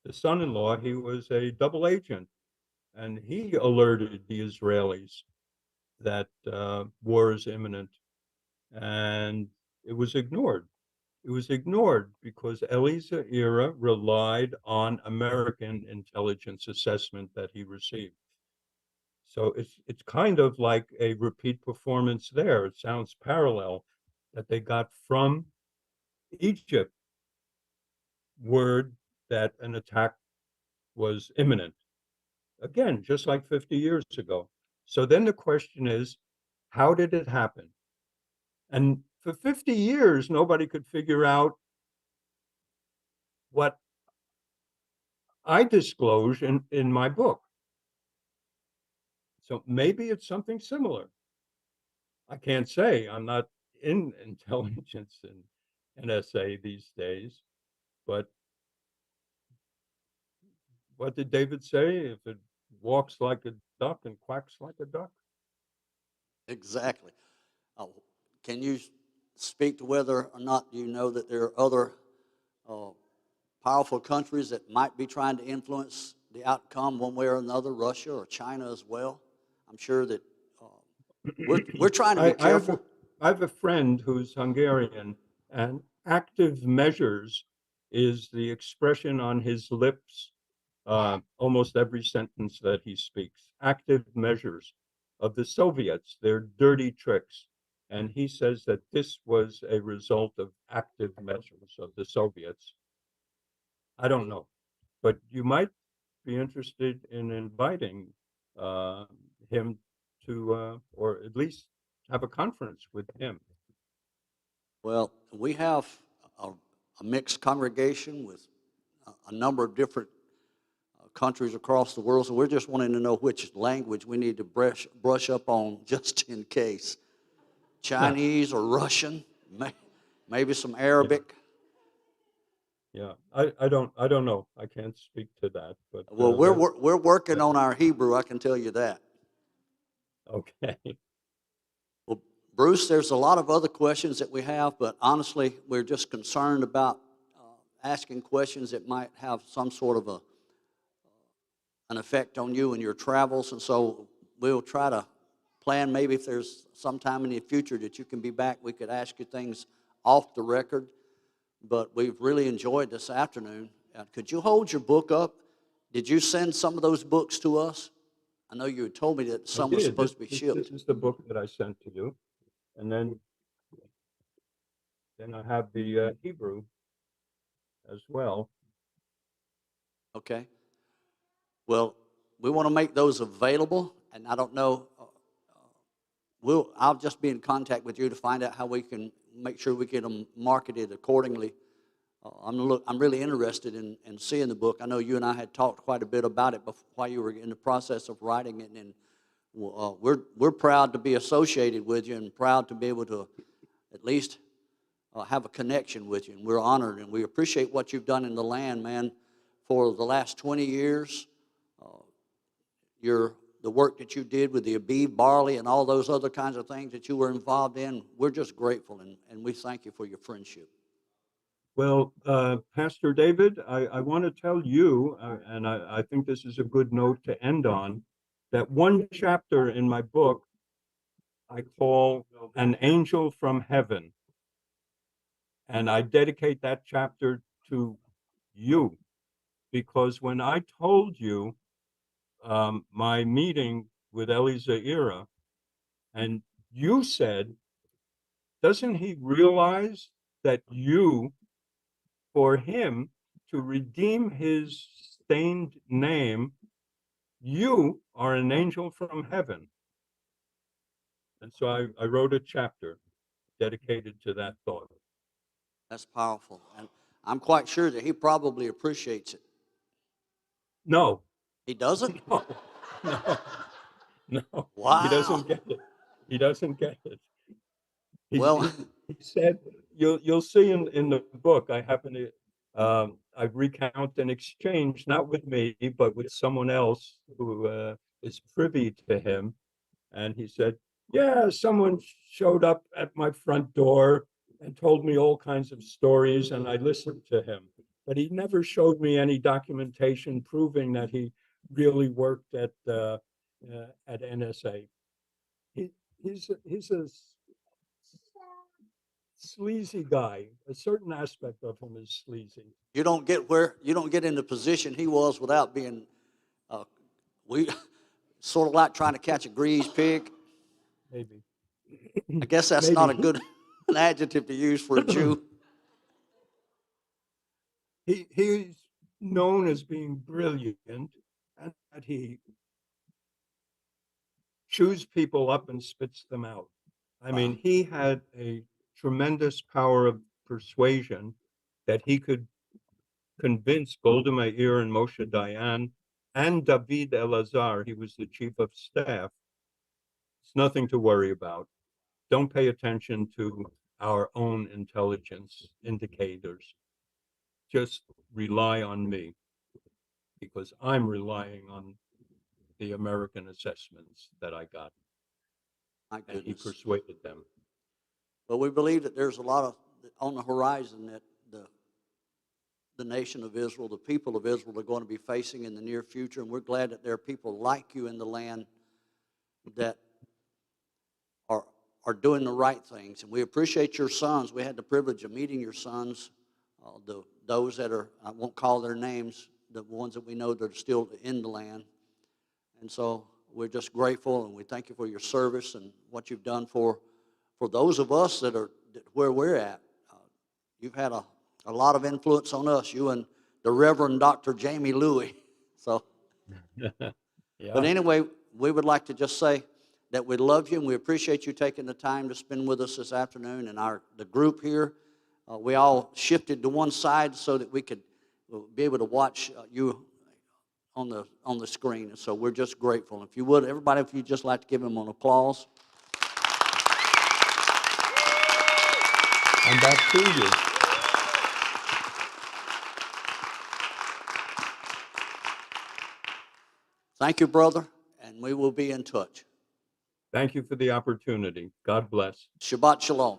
The son-in-law, he was a double agent, and he alerted the Israelis that war is imminent, and it was ignored. It was ignored because Eli Zaira relied on American intelligence assessment that he received. So it's kind of like a repeat performance there. It sounds parallel that they got from Egypt word that an attack was imminent. Again, just like 50 years ago. So then the question is, how did it happen? And for 50 years, nobody could figure out what I disclose in my book. So maybe it's something similar. I can't say. I'm not in intelligence and NSA these days, but what did David say? If it walks like a duck and quacks like a duck? Exactly. Can you speak to whether or not you know that there are other powerful countries that might be trying to influence the outcome one way or another, Russia or China as well? I'm sure that We're trying to be careful. I have a friend who's Hungarian, and active measures is the expression on his lips almost every sentence that he speaks. Active measures of the Soviets, their dirty tricks. And he says that this was a result of active measures of the Soviets. I don't know, but you might be interested in inviting uh, him to, or at least have a conference with him. Well, we have a mixed congregation with a number of different countries across the world, so we're just wanting to know which language we need to brush up on just in case. Chinese or Russian, maybe some Arabic. Yeah, I don't know. I can't speak to that, but Well, we're working on our Hebrew, I can tell you that. okay. Well, Bruce, there's a lot of other questions that we have, but honestly, we're just concerned about asking questions that might have some sort of an effect on you and your travels, and so we'll try to plan maybe if there's some time in the future that you can be back, we could ask you things off the record. But we've really enjoyed this afternoon. Could you hold your book up? Did you send some of those books to us? I know you had told me that some were supposed to be shipped. This is the book that I sent to you, and then I have the Hebrew as well. Okay. Well, we want to make those available, and I don't know. I'll just be in contact with you to find out how we can make sure we get them marketed accordingly. I'm really interested in seeing the book. I know you and I had talked quite a bit about it while you were in the process of writing it, and we're proud to be associated with you and proud to be able to at least have a connection with you. And we're honored, and we appreciate what you've done in the land, man, for the last 20 years. The work that you did with the Abib barley and all those other kinds of things that you were involved in, we're just grateful, and we thank you for your friendship. Well, Pastor David, I want to tell you, and I think this is a good note to end on, that one chapter in my book I call An Angel from Heaven. And I dedicate that chapter to you, because when I told you my meeting with Eliezer, and you said, doesn't he realize that for him to redeem his stained name, you are an angel from heaven? And so I wrote a chapter dedicated to that thought. That's powerful, and I'm quite sure that he probably appreciates it. No, He doesn't? no, no, no. Wow. He doesn't get it. He doesn't get it. Well, He said, you'll see in the book, I happen to I recount an exchange, not with me, but with someone else who is privy to him. And he said, yeah, someone showed up at my front door and told me all kinds of stories, and I listened to him. But he never showed me any documentation proving that he really worked at NSA. He's a sleazy guy. A certain aspect of him is sleazy. you don't get in the position he was without being, we sort of like trying to catch a greased pig. Maybe. I guess that's Maybe not a good an adjective to use for a Jew. he's known as being brilliant, and that he chews people up and spits them out. I mean, he had a tremendous power of persuasion that he could convince Golda Meir and Moshe Dayan and David Elazar. He was the chief of staff. It's nothing to worry about. Don't pay attention to our own intelligence indicators. Just rely on me, because I'm relying on the American assessments that I got. My And he goodness. persuaded them. But we believe that there's a lot of on the horizon that the nation of Israel, the people of Israel, are going to be facing in the near future. And we're glad that there are people like you in the land that are doing the right things. And we appreciate your sons. We had the privilege of meeting your sons, those that are, I won't call their names, the ones that we know that are still in the land. And so we're just grateful, and we thank you for your service and what you've done for those of us that are where we're at. You've had a lot of influence on us, you and the Reverend Dr. Jamie Louie. So, but anyway, we would like to just say that we love you and we appreciate you taking the time to spend with us this afternoon. And the group here, we all shifted to one side so that we could be able to watch you on the screen. And so we're just grateful. If you would, everybody, if you'd just like to give him an applause. I'm back to you. Thank you, brother, and we will be in touch. Thank you for the opportunity. God bless. Shabbat shalom.